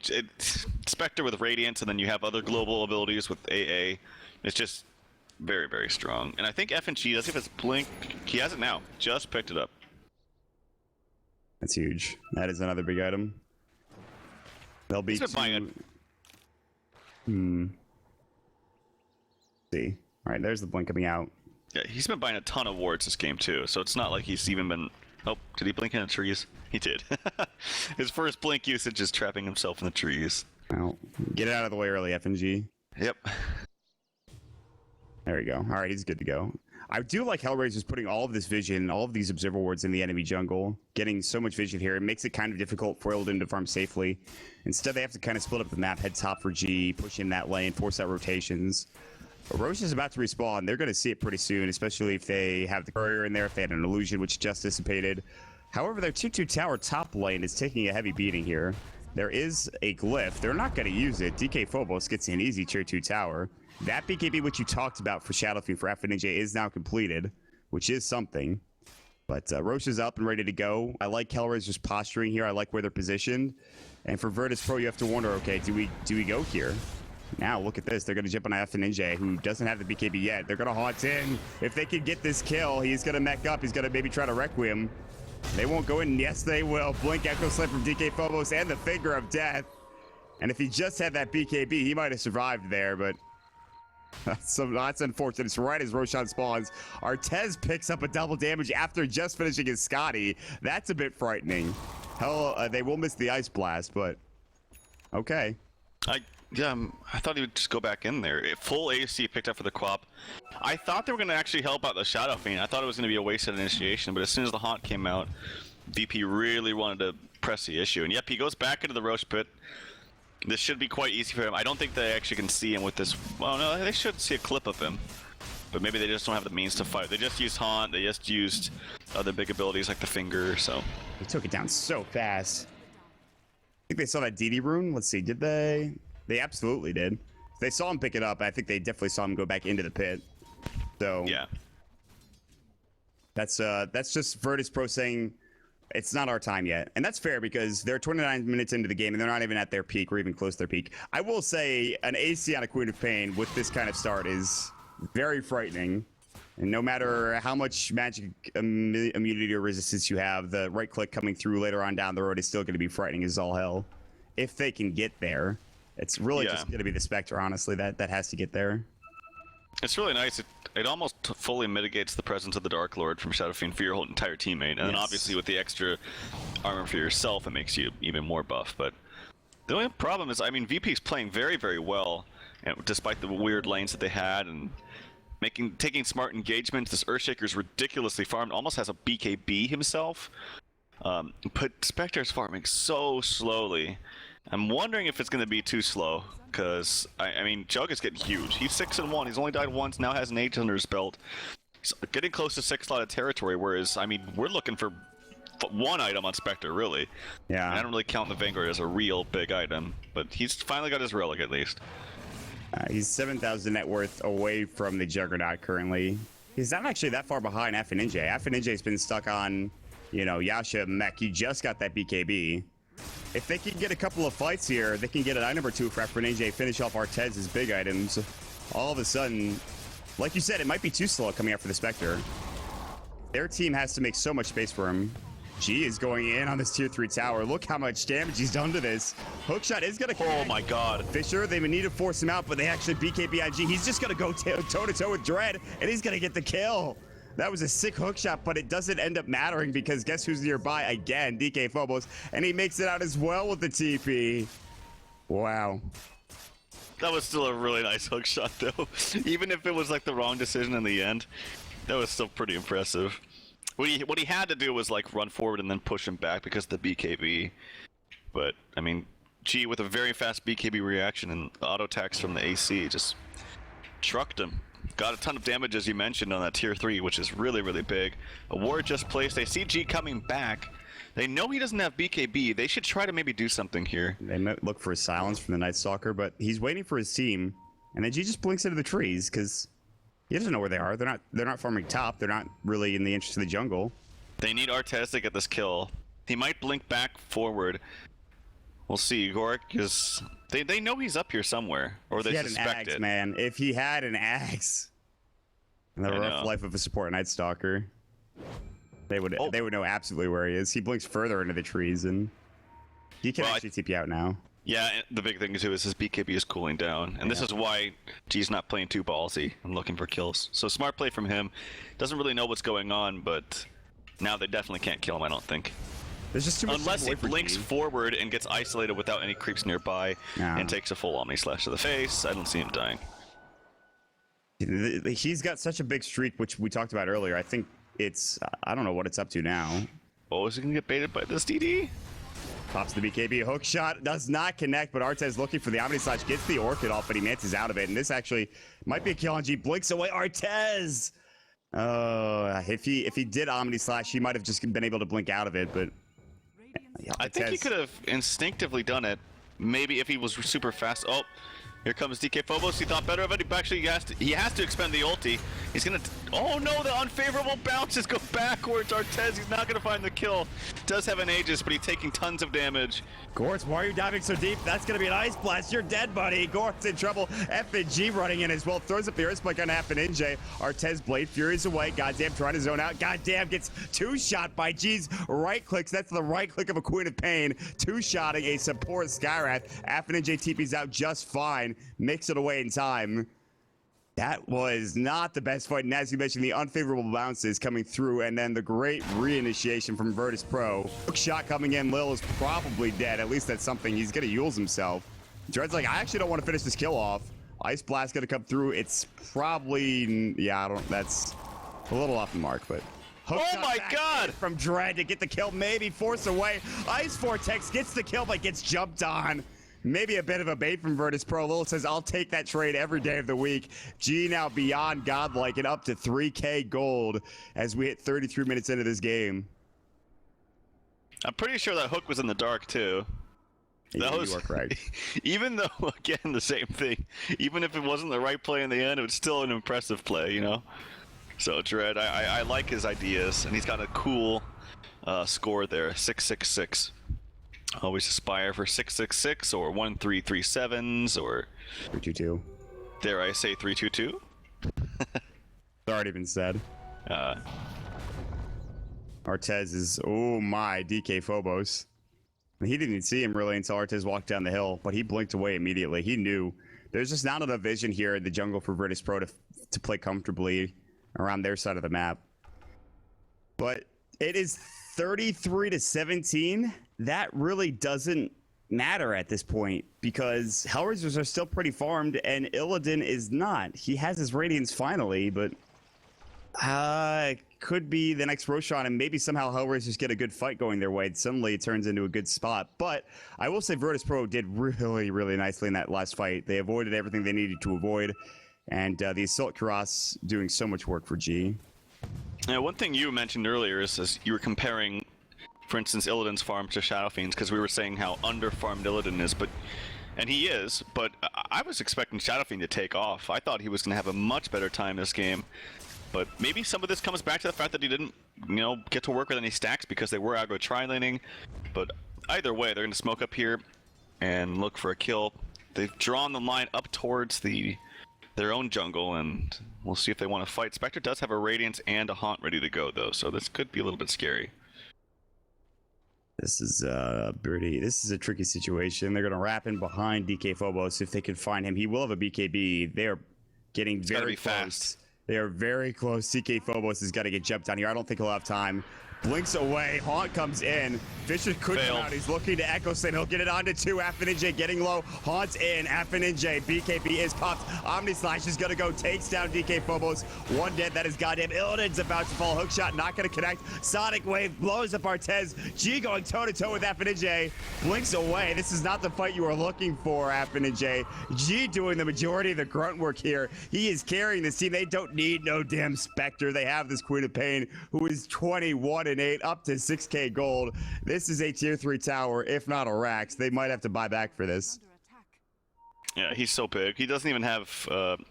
Spectre with Radiance, and then you have other global abilities with AA. It's just very, very strong. And I think FNG, let's see if it's Blink. He has it now. Just picked it up. That's huge. That is another big item. They'll be buying See. Alright, there's the blink coming out. Yeah, he's been buying a ton of wards this game too, so it's not like he's even been... Oh, did he blink in the trees? He did. His first blink usage is trapping himself in the trees. Well, get it out of the way early, FNG. Yep. There we go. Alright, he's good to go. I do like HellRaisers putting all of this vision, all of these observer wards in the enemy jungle. Getting so much vision here. It makes it kind of difficult for Illidan to farm safely. Instead, they have to kind of split up the map, head top for G, push in that lane, force out rotations. But Roche is about to respawn. They're going to see it pretty soon, especially if they have the courier in there, if they had an illusion, which just dissipated. However, their 2-2 tower top lane is taking a heavy beating here. There is a glyph. They're not going to use it. DK Phobos gets an easy tier 2 tower. That BKB, which you talked about for Shadow Fiend for FNJ, is now completed, which is something. But Roche is up and ready to go. I like HellRaisers posturing here. I like where they're positioned. And for Virtus Pro, you have to wonder, okay, do we go here? Now, look at this. They're going to jump on FNJ, who doesn't have the BKB yet. They're going to haunt in. If they can get this kill, he's going to mech up. He's going to maybe try to Requiem. They won't go in. Yes, they will. Blink Echo Slam from DK Phobos and the Finger of Death. And if he just had that BKB, he might have survived there, but so that's unfortunate. It's right as Roshan spawns. Artez picks up a double damage after just finishing his Scotty. That's a bit frightening. Hell, they will miss the Ice Blast, but okay. I thought he would just go back in there. Full AC picked up for the Quap. I thought they were going to actually help out the Shadow Fiend. I thought it was going to be a wasted initiation, but as soon as the Haunt came out, VP really wanted to press the issue. And yep, he goes back into the Roche Pit. This should be quite easy for him. I don't think they actually can see him with this. Well, no, they should see a clip of him. But maybe they just don't have the means to fight. They just used Haunt. They just used other big abilities like the Finger, so. He took it down so fast. I think they saw that DD rune. Let's see, did they? They absolutely did. They saw him pick it up. I think they definitely saw him go back into the pit. So yeah, that's just Virtus Pro saying it's not our time yet, and that's fair because they're 29 minutes into the game and they're not even at their peak or even close to their peak. I will say an AC on a Queen of Pain with this kind of start is very frightening, and no matter how much magic immunity or resistance you have, the right click coming through later on down the road is still going to be frightening as all hell. If they can get there. It's really just going to be the Spectre, honestly, that has to get there. It's really nice. It almost fully mitigates the presence of the Dark Lord from Shadow Fiend for your whole entire teammate. And then obviously with the extra armor for yourself, it makes you even more buff. But the only problem is, I mean, VP's playing very, very well, and despite the weird lanes that they had, and taking smart engagements. This Earthshaker's ridiculously farmed, almost has a BKB himself. But Spectre's farming so slowly. I'm wondering if it's going to be too slow, because, I mean, Jug is getting huge. He's 6-1, he's only died once, now has an 8 under his belt. He's getting close to 6-slotted territory, whereas, I mean, we're looking for one item on Spectre, really. Yeah. And I don't really count the Vanguard as a real big item, but he's finally got his Relic, at least. He's 7,000 net worth away from the Juggernaut currently. He's not actually that far behind FNJ. FNJ's been stuck on, you know, Yasha Mech. He just got that BKB. If they can get a couple of fights here, they can get an item or two for FNJ, finish off Artez's big items. All of a sudden, like you said, it might be too slow coming out for the Spectre. Their team has to make so much space for him. G is going in on this tier 3 tower. Look how much damage he's done to this. Hookshot is going to connect. Oh my god. Fisher, they would need to force him out, but they actually BKB on G. He's just going to go toe-to-toe with Dread, and he's going to get the kill. That was a sick hookshot, but it doesn't end up mattering because guess who's nearby again? DK Phobos, and he makes it out as well with the TP. Wow. That was still a really nice hookshot, though. Even if it was like the wrong decision in the end, that was still pretty impressive. What he had to do was like run forward and then push him back because of the BKB. But, I mean, G with a very fast BKB reaction and auto attacks from the AC just trucked him. Got a ton of damage, as you mentioned, on that tier 3, which is really, really big. A ward just placed. They see G coming back. They know he doesn't have BKB. They should try to maybe do something here. They might look for a silence from the Night Stalker, but he's waiting for his team. And then G just blinks into the trees because he doesn't know where they are. They're not farming top. They're not really in the interest of the jungle. They need Artez to get this kill. He might blink back forward. We'll see. Gorik is... They know he's up here somewhere, or they suspect it. If he had an axe, man. If he had an axe. And the rough life of a support Night Stalker. They would know absolutely where he is. He blinks further into the trees, and he can actually TP out now. Yeah, and the big thing too is his BKB is cooling down, and this is why G's not playing too ballsy and looking for kills. So smart play from him. Doesn't really know what's going on, but now they definitely can't kill him, I don't think. There's just too much unless he blinks forward and gets isolated without any creeps nearby and takes a full Omni Slash to the face. I don't see him dying. He's got such a big streak, which we talked about earlier. I think it's... I don't know what it's up to now. Oh, is he going to get baited by this DD? Pops the BKB. Hook shot does not connect, but Artez looking for the Omni Slash. Gets the Orchid off, but he mances out of it. And this actually might be a kill on G. Blinks away. Artez! Oh, if he did Omni Slash, he might have just been able to blink out of it, but... I think he could have instinctively done it. Maybe if he was super fast. Oh, here comes DK Phobos. He thought better of it. Actually, he has to expend the ulti. He's gonna. Oh no, the unfavorable bounces go backwards. Artez, he's not gonna find the kill. Does have an Aegis, but he's taking tons of damage. Gortz, why are you diving so deep? That's gonna be an ice blast. You're dead, buddy. Gortz in trouble. FNG running in as well. Throws up the Earthspike on FNJ. Artez Blade Fury's away. Goddamn, trying to zone out. Goddamn, gets two-shot by G's right clicks. That's the right click of a Queen of Pain. Two-shotting a support Skywrath. FNJ TP's out just fine. Makes it away in time. That was not the best fight, and as you mentioned, the unfavorable bounces coming through, and then the great reinitiation from Virtus Pro. Hook shot coming in, Lil is probably dead. At least that's something. He's gonna use himself. Dread's like, I actually don't want to finish this kill off. Ice Blast gonna come through. It's probably, yeah, that's a little off the mark, but. Hook oh my god! From Dread to get the kill, maybe force away. Ice Vortex gets the kill, but gets jumped on. Maybe a bit of a bait from Virtus Pro. Lil says, I'll take that trade every day of the week. G now beyond godlike and up to 3K gold as we hit 33 minutes into this game. I'm pretty sure that hook was in the dark too. Yeah, you are correct. Even though, again, the same thing. Even if it wasn't the right play in the end, it was still an impressive play, you know? So Dread, I like his ideas, and he's got a cool score there, 666. Always aspire for 666 or 1337s or 322. Dare I say 322? It's already been said. Artez is, oh my, DK Phobos. He didn't even see him really until Artez walked down the hill, but he blinked away immediately. He knew. There's just not enough vision here in the jungle for Virtus Pro to play comfortably around their side of the map. But it is 33-17. That really doesn't matter at this point because HellRaisers are still pretty farmed and Illidan is not. He has his Radiance finally, but could be the next Roshan and maybe somehow HellRaisers get a good fight going their way. Suddenly it turns into a good spot. But I will say Virtus Pro did really, really nicely in that last fight. They avoided everything they needed to avoid. And the Assault Cuirass doing so much work for G. Now, one thing you mentioned earlier is you were comparing, for instance, Illidan's farm to Shadow Fiend's because we were saying how under-farmed Illidan is, and he is, but I was expecting Shadow Fiend to take off. I thought he was going to have a much better time this game, but maybe some of this comes back to the fact that he didn't, get to work with any stacks because they were aggro tri-laning, but either way, they're going to smoke up here and look for a kill. They've drawn the line up towards their own jungle, and we'll see if they want to fight. Spectre does have a Radiance and a Haunt ready to go, though, so this could be a little bit scary. This is a tricky situation. They're going to wrap in behind DK Phobos if they can find him. He will have a BKB. They are getting very close. Fast. They are very close. DK Phobos has got to get jumped on here. I don't think he'll have time. Blinks away. Haunt comes in. Fisher could come out. He's looking to Echo Slam. He'll get it onto two. FNJ getting low. Haunt's in. FNJ. BKB is popped. Omni Slash is going to go. Takes down DK Phobos. One dead. That is goddamn. Illidan's about to fall. Hook shot. Not going to connect. Sonic Wave blows up Artez. G going toe-to-toe with FNJ. Blinks away. This is not the fight you were looking for, FNJ. G doing the majority of the grunt work here. He is carrying this team. They don't need no damn Spectre. They have this Queen of Pain who is 21-8 up to 6K gold. This is a tier 3 tower, if not a Rax. They might have to buy back for this. Yeah, he's so big. He doesn't even have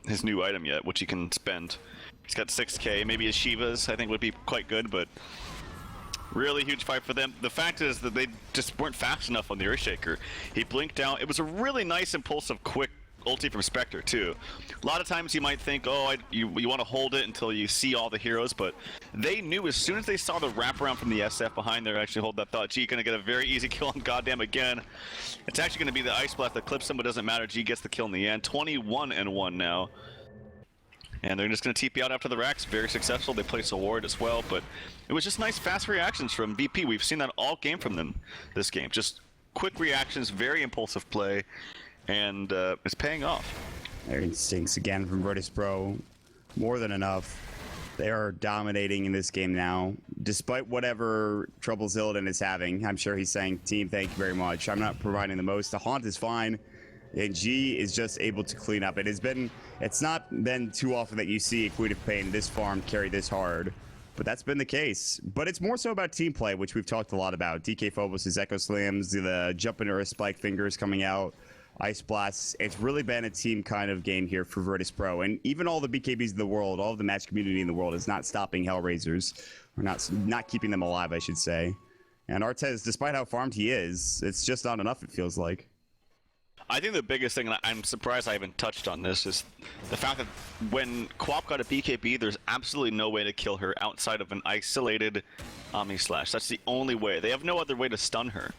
his new item yet, which he can spend. He's got 6K. Maybe his Shivas, I think, would be quite good, but really huge fight for them. The fact is that they just weren't fast enough on the Earthshaker. He blinked out. It was a really nice, impulsive, quick ulti from Spectre too. A lot of times you might think, oh, you want to hold it until you see all the heroes, but they knew as soon as they saw the wraparound from the SF behind there, actually hold that thought, G gonna get a very easy kill on goddamn again. It's actually gonna be the Ice Blast that clips him, but doesn't matter. G gets the kill in the end. 21-1 now. And they're just gonna TP out after the Rax. Very successful. They place a ward as well, but it was just nice fast reactions from BP. We've seen that all game from them this game. Just quick reactions, very impulsive play. And it's paying off. Their instincts again from Virtus Pro, more than enough. They are dominating in this game now, despite whatever troubles Illidan is having. I'm sure he's saying, team, thank you very much. I'm not providing the most. The Haunt is fine, and G is just able to clean up. It's not been too often that you see a Queen of Pain this farm carry this hard. but that's been the case. But it's more so about team play, which we've talked a lot about. DK Phobos' Echo Slams, the jump into Earth Spike Fingers coming out, Ice Blasts. It's really been a team kind of game here for Virtus Pro. And even all the BKBs in the world, all of the match community in the world is not stopping HellRaisers, or not keeping them alive, I should say. And Artez, despite how farmed he is, it's just not enough, it feels like. I think the biggest thing, and I'm surprised I haven't touched on this, is the fact that when Quap got a BKB, there's absolutely no way to kill her outside of an isolated Omni Slash. That's the only way. They have no other way to stun her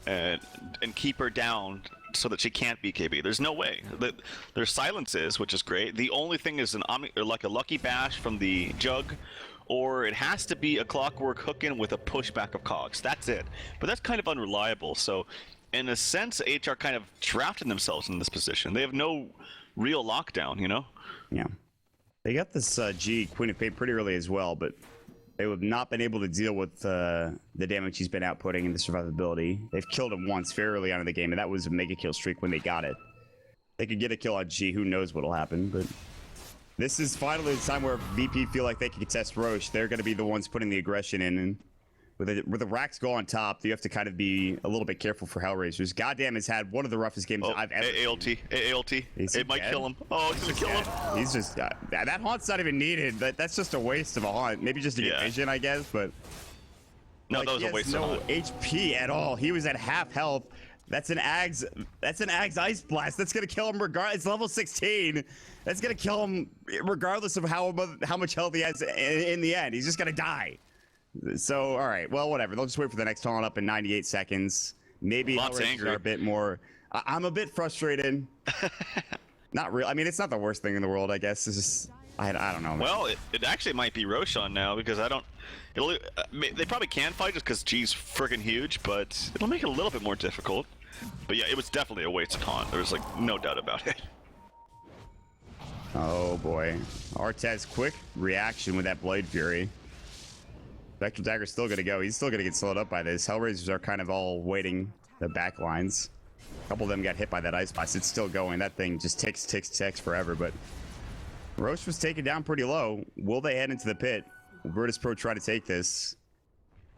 and keep her down so that she can't BKB. There's no way. Their silence is, which is great. The only thing is an Omni, or like a Lucky Bash from the Jug, or it has to be a Clockwork hook-in with a pushback of Cogs. That's it. But that's kind of unreliable, so in a sense, HR kind of drafted themselves in this position. They have no real lockdown, you know? Yeah. They got this G, Queen of Pain, pretty early as well, but they have not been able to deal with the damage he's been outputting and the survivability. They've killed him once very early on in the game, and that was a mega kill streak when they got it. They could get a kill on G, who knows what'll happen, but this is finally the time where VP feel like they can contest Roche. They're going to be the ones putting the aggression in, and with the racks go on top, you have to kind of be a little bit careful for HellRaisers. Goddamn has had one of the roughest games I've ever seen. ALT. It might kill him. Oh, it's gonna kill him. He's just that haunt's not even needed. That's just a waste of a haunt. Maybe just to get vision, I guess, but no, that was a waste of no haunt. HP at all. He was at half health. That's an Ag's Ice Blast. That's gonna kill him regardless. It's level 16. That's gonna kill him regardless of how much health he has in the end. He's just gonna die. So, all right, well, whatever. They'll just wait for the next taunt up in 98 seconds. Maybe HellRaisers are a bit more. I'm a bit frustrated. Not real. I mean, it's not the worst thing in the world, I guess. It's just, I don't know. Well, it actually might be Roshan now because I don't. They probably can fight just because G's freaking huge, but it'll make it a little bit more difficult. But yeah, it was definitely a waste of taunt. There's like no doubt about it. Oh boy, Artez quick reaction with that Blade Fury. Spectral Dagger's still gonna go. He's still gonna get slowed up by this. HellRaisers are kind of all waiting the back lines. A couple of them got hit by that Ice Blast. It's still going. That thing just ticks forever, but Roche was taken down pretty low. Will they head into the pit? Will Virtus Pro try to take this?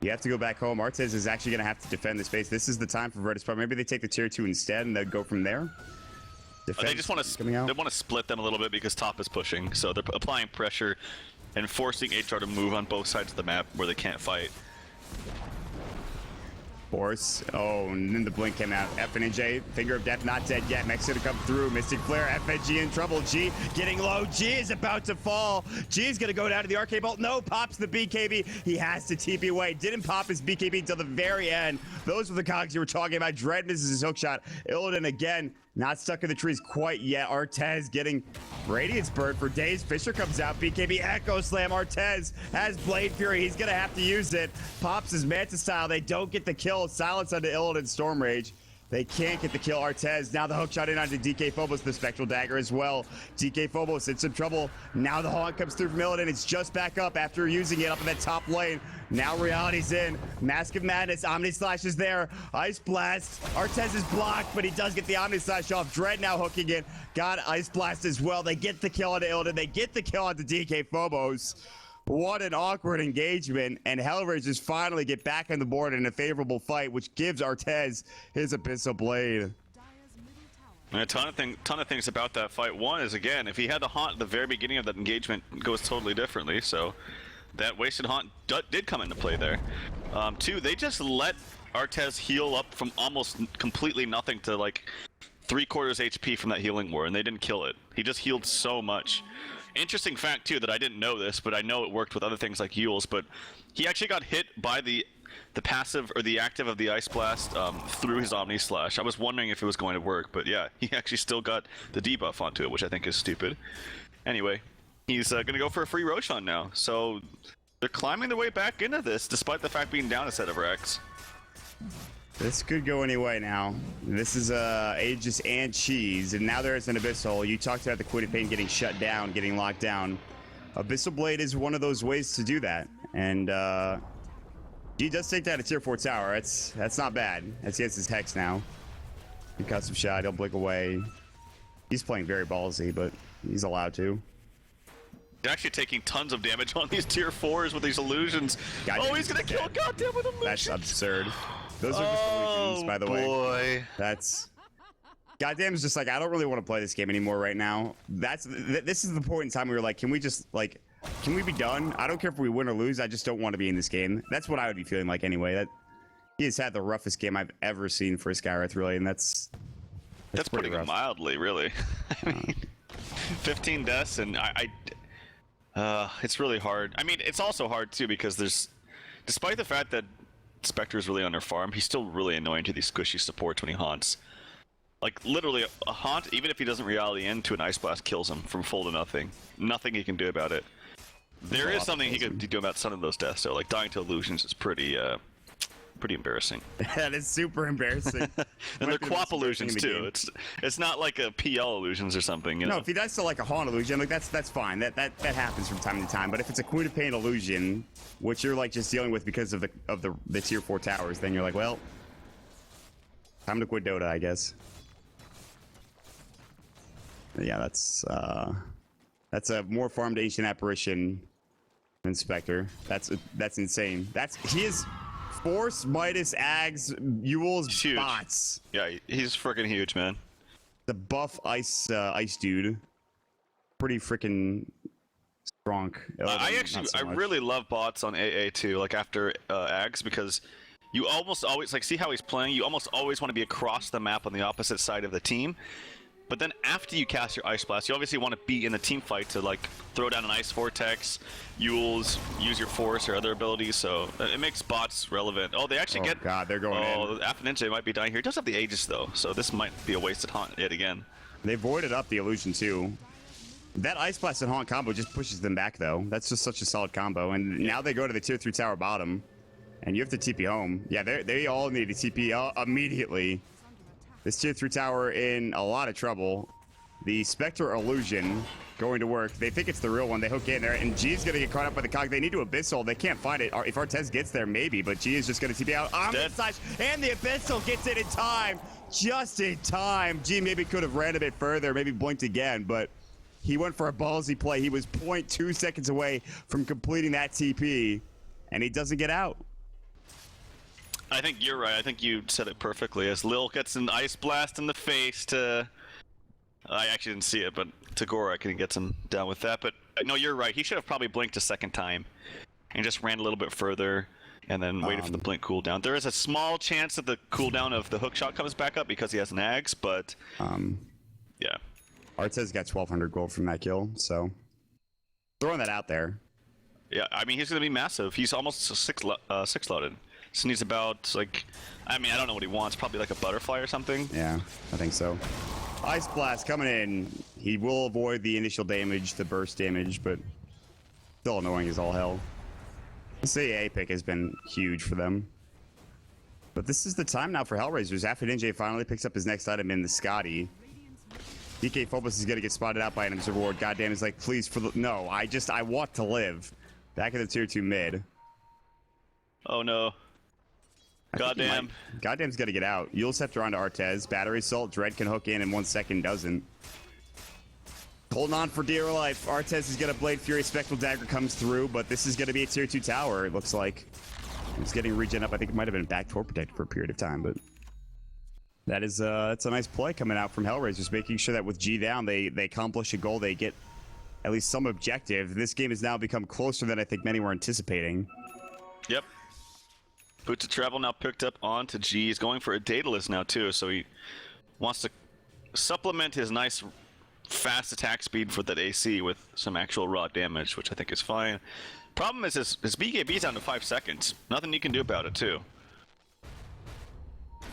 You have to go back home. Artez is actually gonna have to defend this base. This is the time for Virtus Pro. Maybe they take the tier 2 instead and they'll go from there. They just want to split them a little bit because top is pushing, so they're applying pressure and forcing HR to move on both sides of the map where they can't fight. Force. Oh, and then the blink came out. FNJ, Finger of Death not dead yet. Mech's gonna come through. Mystic Flare, FNG in trouble. G getting low. G is about to fall. G is gonna go down to the arcade bolt. No, pops the BKB. He has to TP away. Didn't pop his BKB until the very end. Those were the cogs you were talking about. Dread misses his hook shot. Illidan again, not stuck in the trees quite yet. Artez getting Radiance Bird for days. Fisher comes out. BKB Echo Slam. Artez has Blade Fury. He's gonna have to use it. Pops his Manta style. They don't get the kill. Silence onto Illidan Storm Rage. They can't get the kill. Artez now the hook shot in onto DK Phobos, the Spectral Dagger as well. DK Phobos in some trouble. Now the haunt comes through from Illidan. It's just back up after using it up in that top lane. Now Reality's in. Mask of Madness. Omni Slash is there. Ice Blast. Artez is blocked, but he does get the Omni Slash off. Dread now hooking in. Got Ice Blast as well. They get the kill onto Illidan. They get the kill onto DK Phobos. What an awkward engagement, and HellRaisers finally get back on the board in a favorable fight, which gives Artez his Abyssal Blade. And a ton of things about that fight. One is, again, if he had the haunt at the very beginning of that engagement, it goes totally differently, so that wasted haunt did come into play there. Two, they just let Artez heal up from almost completely nothing to like 3/4 HP from that healing war, and they didn't kill it. He just healed so much. Interesting fact too that I didn't know this, but I know it worked with other things like Yules, but he actually got hit by the passive or the active of the Ice Blast through his Omni Slash. I was wondering if it was going to work, but yeah, he actually still got the debuff onto it, which I think is stupid. Anyway, he's gonna go for a free Roshan now, so they're climbing their way back into this despite the fact being down a set of racks. This could go any way now. This is Aegis and Cheese, and now there is an Abyssal. You talked about the Queen of Pain getting shut down, getting locked down. Abyssal Blade is one of those ways to do that, and he does take down a tier 4 tower. That's not bad. That's against his Hex now. Concussive shot, he'll blink away. He's playing very ballsy, but he's allowed to. They're actually taking tons of damage on these tier 4s with these illusions. Goddamn, oh, he's gonna kill goddamn with illusions. That's absurd. Those are just illusions, by the way. That's... Goddamn's just like, I don't really want to play this game anymore right now. This is the point in time where you're like, can we just, like, can we be done? I don't care if we win or lose, I just don't want to be in this game. That's what I would be feeling like anyway. He has had the roughest game I've ever seen for Skywrath, really, and that's putting it rough. Mildly, really. I mean, 15 deaths, and it's really hard. I mean, it's also hard, too, because despite the fact that Spectre is really underfarmed, he's still really annoying to these squishy supports when he haunts. Like, literally, a haunt, even if he doesn't reality into an Ice Blast, kills him from full to nothing. Nothing he can do about it. There is something he could do about some of those deaths, though. Like, dying to illusions is pretty embarrassing. That is super embarrassing. And they're Quap illusions, too. It's not like a PL illusions or something, you know? No, if he does to, like, a haunt illusion, like, that's fine. That happens from time to time. But if it's a Queen of Pain illusion, which you're, like, just dealing with because of the tier 4 towers, then you're like, well, time to quit Dota, I guess. Yeah, that's a more farmed Ancient Apparition than Spectre. That's insane. He is Force, Midas, Ags, Yules, bots. Yeah, he's freaking huge, man. The buff ice dude. Pretty freaking strong. I really love bots on AA too, like after Ags, because you almost always, like, see how he's playing? You almost always want to be across the map on the opposite side of the team. But then after you cast your Ice Blast, you obviously want to be in the team fight to, like, throw down an Ice Vortex, Yules, use your Force or other abilities, so it makes bots relevant. Oh, they actually get... Oh, God, they're going in. Oh, Alpha Ninja might be dying here. He does have the Aegis, though, so this might be a wasted haunt yet again. They voided up the illusion, too. That Ice Blast and Haunt combo just pushes them back, though. That's just such a solid combo, and now they go to the tier 3 tower bottom, and you have to TP home. Yeah, they all need to TP immediately. This tier 3 tower in a lot of trouble. The Spectre illusion going to work. They think it's the real one. They hook in there, and G's gonna get caught up by the cog. They need to Abyssal. They can't find it. If Artez gets there, maybe, but G is just gonna TP out. Slash, and the Abyssal gets it in time. Just in time. G maybe could have ran a bit further, maybe blinked again, but he went for a ballsy play. He was 0.2 seconds away from completing that TP, and he doesn't get out. I think you're right. I think you said it perfectly. As Lil gets an Ice Blast in the face to... I actually didn't see it, but Tagora can get him down with that. But no, you're right. He should have probably blinked a second time and just ran a little bit further and then waited for the blink cooldown. There is a small chance that the cooldown of the hook shot comes back up because he has an Ags, but yeah. Artez got 1,200 gold from that kill, so throwing that out there. Yeah, I mean, he's going to be massive. He's almost six loaded. So he's about, like, I mean, I don't know what he wants. Probably like a butterfly or something. Yeah, I think so. Ice Blast coming in. He will avoid the initial damage, the burst damage, but still annoying as all hell. This AA pick has been huge for them. But this is the time now for HellRaisers. After Ninja finally picks up his next item in the Scotty. DK Phobos is going to get spotted out by an Observer Ward. Goddamn, is like, please, no, I want to live. Back in the tier 2 mid. Oh no. Goddamn. Goddamn's got to get out. You'll Scepter onto Artez. Battery Assault. Dread can hook in 1 second, doesn't. Holding on for dear life. Artez is going to Blade Fury. Spectral Dagger comes through, but this is going to be a tier 2 tower, it looks like. It's getting regen up. I think it might have been back Tor Protect for a period of time, but that is that's a nice play coming out from HellRaisers, making sure that with G down, they accomplish a goal. They get at least some objective. This game has now become closer than I think many were anticipating. Yep. Boots of Travel now picked up onto G. He's going for a Daedalus now too, so he wants to supplement his nice fast attack speed for that AC with some actual raw damage, which I think is fine. Problem is his BKB's down to 5 seconds. Nothing you can do about it too.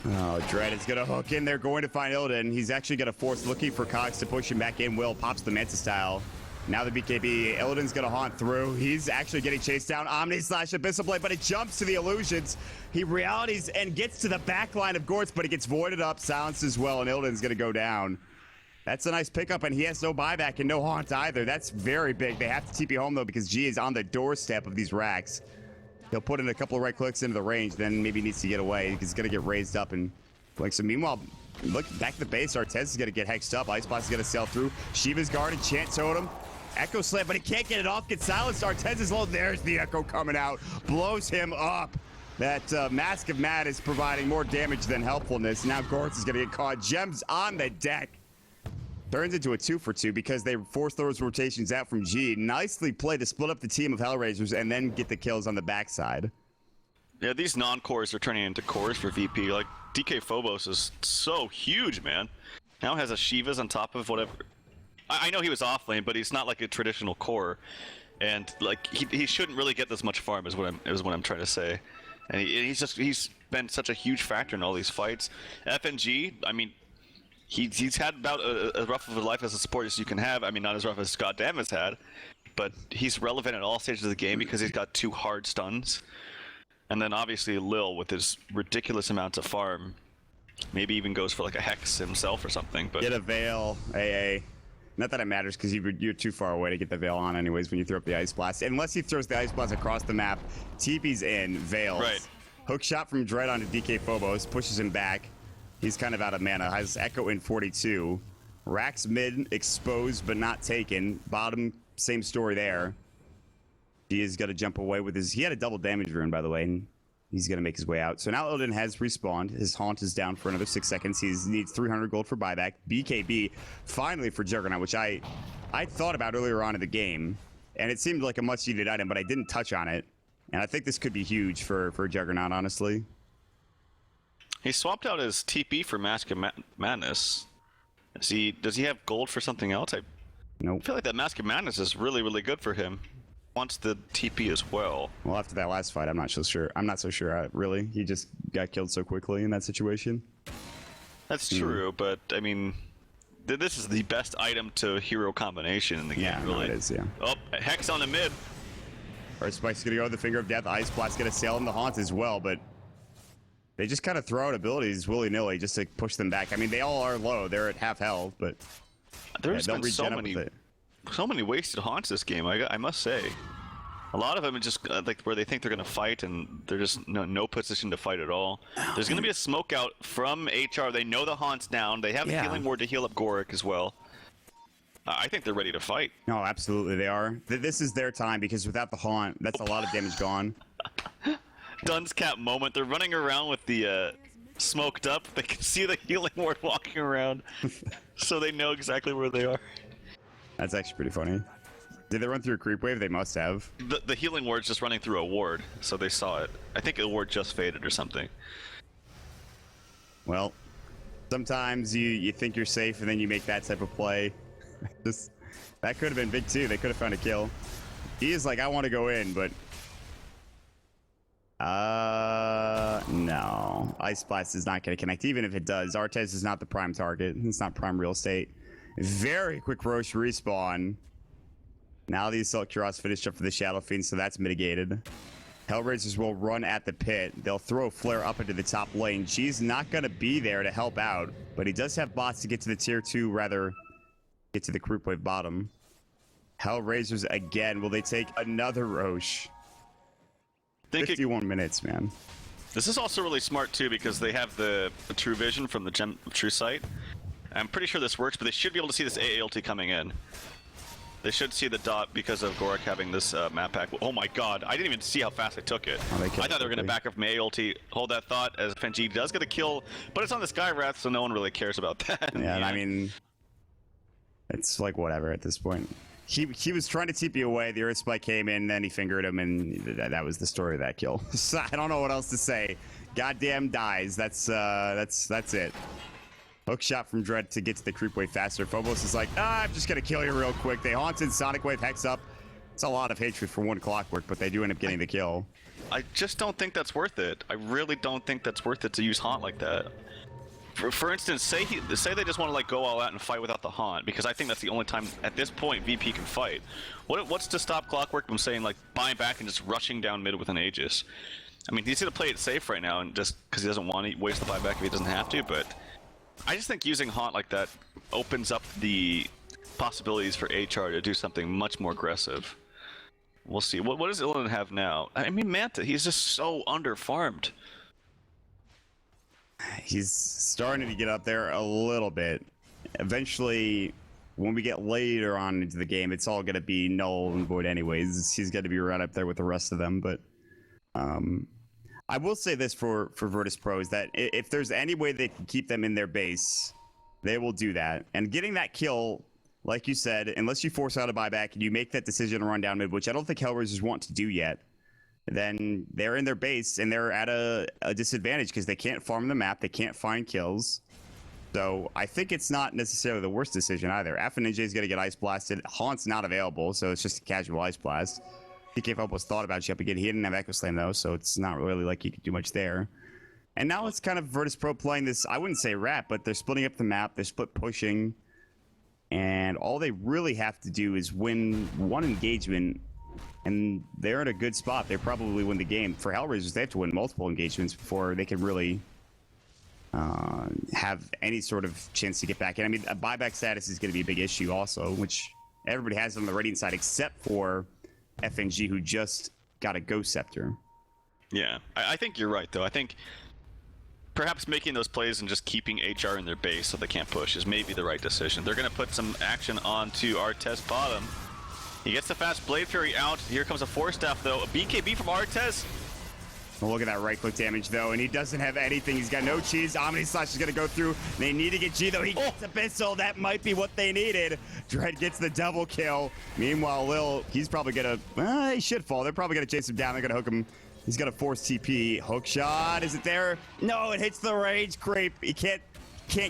Oh, Dread is going to hook in. They're going to find Illidan. He's actually going to force looking for Cogs to push him back in. Will pops the Manta style. Now the BKB. Illidan's going to haunt through. He's actually getting chased down. Omni slash Abyssal Blade, but it jumps to the illusions. He realities and gets to the back line of Gortz, but it gets voided up, silenced as well, and Illidan's going to go down. That's a nice pickup, and he has no buyback and no haunt either. That's very big. They have to TP home, though, because G is on the doorstep of these racks. He'll put in a couple of right clicks into the range, then maybe needs to get away. He's going to get raised up and like so. Meanwhile, look back at the base. Artez is going to get hexed up. Ice Blast is going to sail through. Shiva's guarded. Chant Totem. Echo slam, but he can't get it off. Gets silenced. Artez is low. There's the Echo coming out. Blows him up. That Mask of Mad is providing more damage than helpfulness. Now Gortz is going to get caught. Gems on the deck. Turns into a 2-for-2 because they force those rotations out from G. Nicely played to split up the team of HellRaisers and then get the kills on the backside. Yeah, these non-cores are turning into cores for VP. Like, DK Phobos is so huge, man. Now has a Shivas on top of whatever. I know he was off lane, but he's not like a traditional core. And, like, he shouldn't really get this much farm is what I'm trying to say. And he's been such a huge factor in all these fights. FNG, I mean, he's had about as rough of a life as a support as you can have. I mean, not as rough as Goddamn has had, but he's relevant at all stages of the game because he's got 2 hard stuns. And then obviously Lil with his ridiculous amounts of farm, maybe even goes for like a Hex himself or something. But get a Veil, AA. Not that it matters because you're too far away to get the Veil on anyways when you throw up the Ice Blast. Unless he throws the Ice Blast across the map, TP's in, Veils. Right. Hook shot from Dread onto DK Phobos, pushes him back. He's kind of out of mana. Has Echo in 42. Rax mid, exposed but not taken. Bottom, same story there. He is going to jump away with his... He had a double damage rune, by the way, and he's going to make his way out. So now Illidan has respawned. His Haunt is down for another 6 seconds. He needs 300 gold for buyback. BKB, finally for Juggernaut, which I thought about earlier on in the game, and it seemed like a much-needed item, but I didn't touch on it. And I think this could be huge for Juggernaut, honestly. he swapped out his TP for Mask of Madness. Does he have gold for something else? Nope. I feel like that Mask of Madness is really, really good for him. Wants the TP as well. Well, after that last fight, I'm not so sure. Really. He just got killed so quickly in that situation. That's true, but I mean, this is the best item to hero combination in the game, really. No, it is, yeah. Oh, Hex on the mid. Earth Spike's gonna go with the Finger of Death. Ice Blast's gonna sail in the Haunt as well, but they just kind of throw out abilities willy-nilly just to push them back. I mean, they all are low. They're at half health, but There's been so many wasted haunts this game, I must say. A lot of them are just like where they think they're going to fight and they're just no position to fight at all. There's going to be a smoke out from HR. They know the haunt's down. They have a healing ward to heal up Gorik as well. I think they're ready to fight. No, absolutely they are. This is their time because without the haunt, that's a lot of damage gone. Duns cap moment. They're running around with the smoked up. They can see the healing ward walking around, so they know exactly where they are. That's actually pretty funny. Did they run through a creep wave? They must have. The healing ward's just running through a ward, so they saw it. I think the ward just faded or something. Well, sometimes you think you're safe and then you make that type of play. That could have been big too. They could have found a kill. He is like, I want to go in, but no. Ice Blast is not going to connect. Even if it does, Artez is not the prime target. It's not prime real estate. Very quick Roche respawn. Now the Assault Kuros finished up for the Shadow Fiend, so that's mitigated. HellRaisers will run at the pit. They'll throw a flare up into the top lane. G's not going to be there to help out, but he does have bots to get to the tier 2, rather get to the creep wave bottom. HellRaisers again. Will they take another Roche? 51 minutes, man. This is also really smart too because they have the True Vision from the Gem of True Sight. I'm pretty sure this works, but they should be able to see this AALT coming in. They should see the dot because of Gorik having this map pack. Oh my god, I didn't even see how fast they took it. I thought they were going to back up from AALT. Hold that thought, as FNG does get a kill, but it's on the Skywrath, so no one really cares about that. Yeah, I mean, it's like whatever at this point. He was trying to TP away, the Earth Spike came in, then he fingered him, and that was the story of that kill. So I don't know what else to say. Goddamn dies, that's it. Hook shot from Dread to get to the creep wave faster. Phobos is like, I'm just gonna kill you real quick. They haunted Sonic Wave, Hex up. It's a lot of hatred for one Clockwork, but they do end up getting the kill. I just don't think that's worth it. I really don't think that's worth it to use Haunt like that. For instance, say they just want to like go all out and fight without the Haunt, because I think that's the only time at this point VP can fight. What's to stop Clockwork from saying like buying back and just rushing down mid with an Aegis? I mean, he's gonna play it safe right now, and just because he doesn't want to waste the buyback if he doesn't have to, but I just think using Haunt like that opens up the possibilities for HR to do something much more aggressive. We'll see. What does Illidan have now? I mean, Manta, he's just so under-farmed. He's starting to get up there a little bit. Eventually, when we get later on into the game, it's all going to be null and void anyways. He's going to be right up there with the rest of them. But I will say this for Virtus Pro is that if there's any way they can keep them in their base, they will do that. And getting that kill, like you said, unless you force out a buyback and you make that decision to run down mid, which I don't think HellRaisers want to do yet, then they're in their base and they're at a disadvantage because they can't farm the map, they can't find kills. So I think it's not necessarily the worst decision either. FNJ is going to get ice blasted. Haunt's not available, so it's just a casual ice blast. DK almost thought about jump again. He didn't have Echo Slam though, so it's not really like he could do much there. And now it's kind of Virtus Pro playing this, I wouldn't say rap, but they're splitting up the map, they're split pushing, and all they really have to do is win one engagement, and they're in a good spot. They probably win the game. For HellRaisers, they have to win multiple engagements before they can really have any sort of chance to get back in. I mean, a buyback status is going to be a big issue also, which everybody has on the Radiant side except for FNG, who just got a Ghost Scepter. Yeah, I think you're right, though. I think perhaps making those plays and just keeping HR in their base so they can't push is maybe the right decision. They're going to put some action onto Artez bottom. He gets the fast Blade Fury out. Here comes a Force Staff, though. A BKB from Artez. Well, look at that right-click damage, though, and he doesn't have anything. He's got no cheese. Omni Slash is going to go through. They need to get G, though. He gets Abyssal. That might be what they needed. Dread gets the double kill. Meanwhile, Lil, he's probably going to... he should fall. They're probably going to chase him down. They're going to hook him. He's got a force TP. Hook shot. Is it there? No, it hits the rage creep. He can't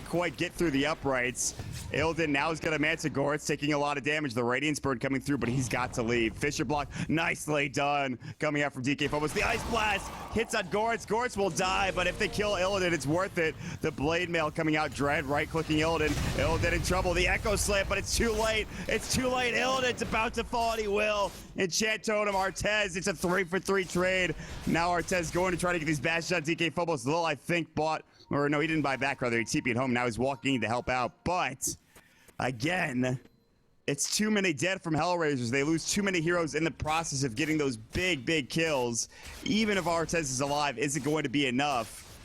quite get through the uprights. Illidan now is going to Manticore. It's taking a lot of damage. The Radiance Bird coming through, but he's got to leave. Fisher block. Nicely done. Coming out from DK Phobos. The Ice Blast hits on Goritz. Goritz will die, but if they kill Illidan, it's worth it. The Blade Mail coming out. Dread right-clicking Illidan. Illidan in trouble. The Echo Slam, but it's too late. It's too late. Illidan's about to fall, and he will. Enchant Totem, Artez. It's a 3-for-3 trade. Now Artez going to try to get these bash shots. DK Phobos, Lil, I think, bought... Or no, he didn't buy back, rather. He TP'd home. Now he's walking in to help out. But, again, it's too many dead from HellRaisers. They lose too many heroes in the process of getting those big, big kills. Even if Artez is alive, is it going to be enough?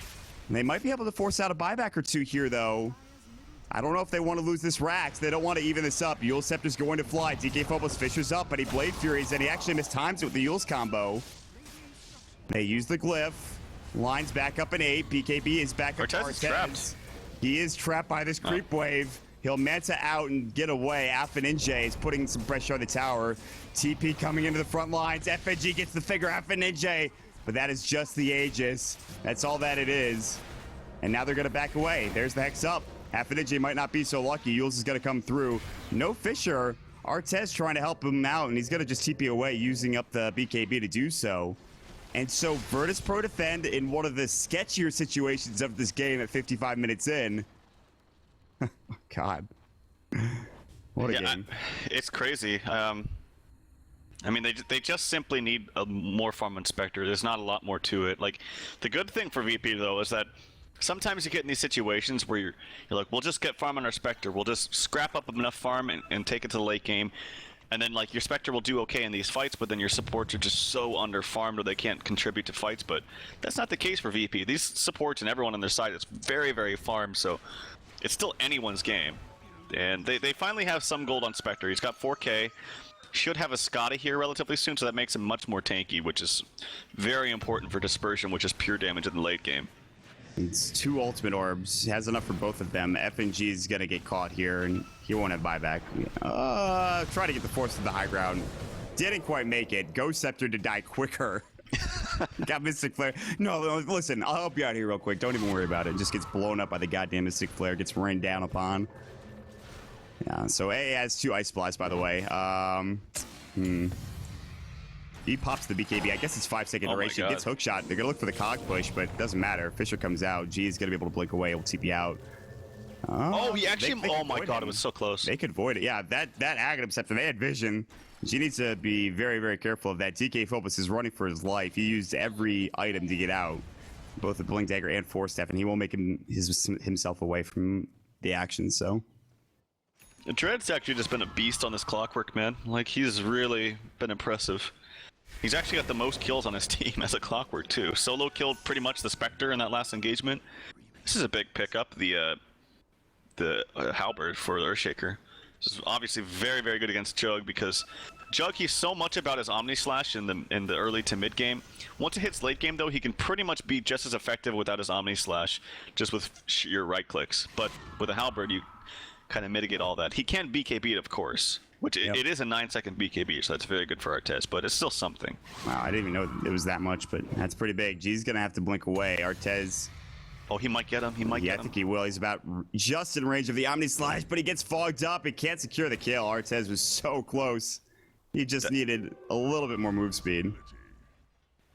And they might be able to force out a buyback or two here, though. I don't know if they want to lose this Rax. They don't want to even this up. Eul Scepter's going to fly. DK Phobos Fisher's up, but he Blade Furies, and he actually mistimes it with the Eul's combo. They use the Glyph. Lines back up in 8. BKB is back up. Artez is trapped. He is trapped by this creep wave. He'll Manta out and get away. FNJ is putting some pressure on the tower. TP coming into the front lines. FNG gets the figure. FNJ, but that is just the Aegis. That's all that it is. And now they're going to back away. There's the Hex up. FNJ might not be so lucky. Yules is going to come through. No Fisher. Artez trying to help him out, and he's going to just TP away using up the BKB to do so. And so Virtus Pro defend in one of the sketchier situations of this game at 55 minutes in. God. What a game. It's crazy. I mean, they just simply need a more farm inspector. There's not a lot more to it. Like, the good thing for VP, though, is that sometimes you get in these situations where you're like, we'll just get farm on our Spectre. We'll just scrap up enough farm and take it to the late game. And then, like, your Spectre will do okay in these fights, but then your supports are just so under-farmed or they can't contribute to fights. But that's not the case for VP. These supports and everyone on their side is very, very farmed, so it's still anyone's game. And they finally have some gold on Spectre. He's got 4K. Should have a Skadi here relatively soon, so that makes him much more tanky, which is very important for Dispersion, which is pure damage in the late game. It's 2 ultimate orbs. He has enough for both of them. FNG is going to get caught here, and he won't have buyback. Try to get the force to the high ground. Didn't quite make it. Ghost Scepter to die quicker. Got Mystic Flare. No, listen, I'll help you out here real quick. Don't even worry about it. Just gets blown up by the goddamn Mystic Flare. Gets rained down upon. Yeah, so A has 2 Ice Blasts, by the way. He pops the BKB. I guess it's 5-second duration. Gets hook shot. They're going to look for the cog push, but it doesn't matter. Fisher comes out. G is going to be able to blink away. He'll TP out. He actually... oh my god, it was so close. They could void it. Yeah, that Aghanim Scepter, they had vision. G needs to be very, very careful of that. DK Phobos is running for his life. He used every item to get out. Both the Blink Dagger and Force Staff, and he won't make himself away from the action, so... Dread's actually just been a beast on this Clockwork, man. Like, he's really been impressive. He's actually got the most kills on his team as a Clockwork, too. Solo killed pretty much the Spectre in that last engagement. This is a big pickup, the Halberd for Earthshaker. This is obviously very, very good against Jug because Jug, he's so much about his Omni Slash in the early to mid game. Once it hits late game, though, he can pretty much be just as effective without his Omni Slash, just with your right clicks. But with a Halberd, you kind of mitigate all that. He can BKB it, of course, which it is a 9-second BKB, so that's very good for Artez, but it's still something. Wow, I didn't even know it was that much, but that's pretty big. G's gonna have to blink away. Artez. Oh, he might get him. He might get him. I think he will. He's about just in range of the Omni Slash, but he gets fogged up. He can't secure the kill. Artez was so close. He just needed a little bit more move speed.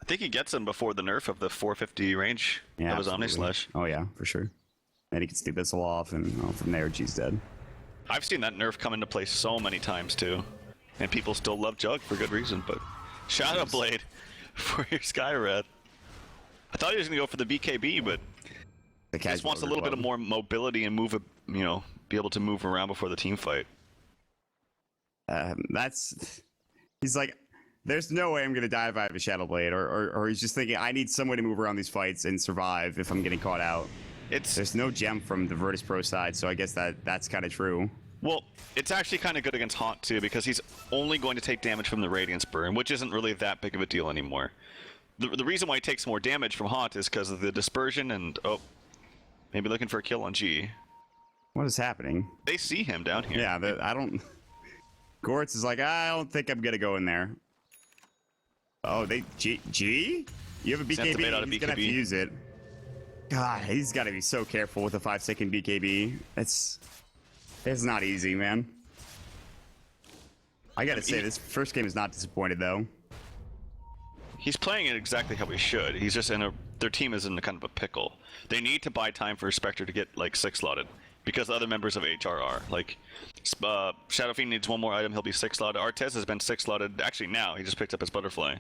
I think he gets him before the nerf of the 450 range of his Omni Slash. Oh yeah, for sure. Then he can Steel Bissell off, and from there, G's dead. I've seen that nerf come into play so many times too, and people still love Jug for good reason. But Shadow Blade for your Skyred. I thought he was gonna go for the BKB, but he just wants a little bit of more mobility and move, be able to move around before the team fight. He's like, there's no way I'm gonna die if I have a Shadow Blade, or he's just thinking I need some way to move around these fights and survive if I'm getting caught out. There's no gem from the Virtus Pro side, so I guess that's kind of true. Well, it's actually kind of good against Haunt too, because he's only going to take damage from the Radiance Burn, which isn't really that big of a deal anymore. The reason why he takes more damage from Haunt is because of the dispersion and maybe looking for a kill on G. What is happening? They see him down here. Yeah, Goritz is like, I don't think I'm gonna go in there. Oh, G? You have a BKB? He's gonna have to use it. God, he's gotta be so careful with a 5-second BKB. It's not easy, man. I gotta say, this first game is not disappointed, though. He's playing it exactly how he should. He's just their team is in kind of a pickle. They need to buy time for Spectre to get, like, 6-slotted. Because other members of HR are. Like, Shadow Fiend needs one more item, he'll be 6-slotted. Artez has been 6-slotted. Actually, now, he just picked up his Butterfly.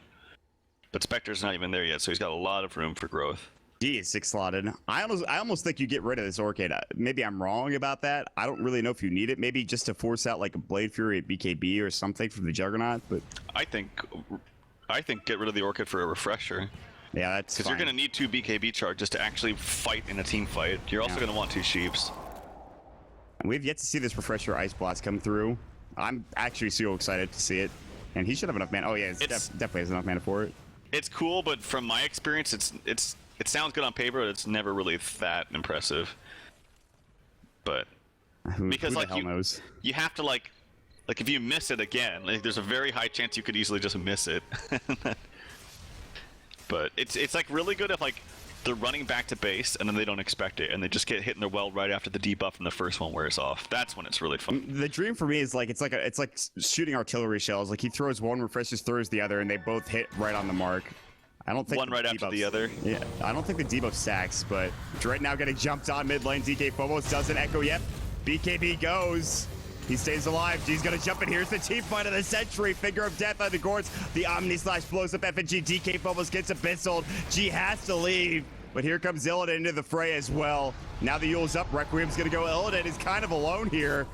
But Spectre's not even there yet, so he's got a lot of room for growth. He is 6-slotted. I almost think you get rid of this Orchid. Maybe I'm wrong about that. I don't really know if you need it. Maybe just to force out, like, a Blade Fury at BKB or something from the Juggernaut, but... I think get rid of the Orchid for a refresher. Yeah, that's because you're going to need 2 BKB charges to actually fight in a team fight. You're also going to want 2 Sheeps. We've yet to see this refresher Ice Blast come through. I'm actually so excited to see it. And he should have enough mana. Oh yeah, definitely has enough mana for it. It's cool, but from my experience, it sounds good on paper, but it's never really that impressive. But because like you have to like if you miss it again, like there's a very high chance you could easily just miss it. But it's like really good if like they're running back to base and then they don't expect it and they just get hit in their well right after the debuff and the first one wears off. That's when it's really fun. The dream for me is like it's like shooting artillery shells. Like he throws one, refreshes, throws the other, and they both hit right on the mark. I don't think one right after the other. Yeah, I don't think the debuff stacks, but Dread now getting jumped on mid lane. DK Phobos doesn't echo yet. BKB goes. He stays alive. G's gonna jump in. Here's the team fight of the century. Finger of death on the gourds. The Omni Slash blows up FNG. DK Phobos gets abyssaled. G has to leave. But here comes Illidan into the fray as well. Now the Yule's up. Requiem's gonna go. Illidan is kind of alone here.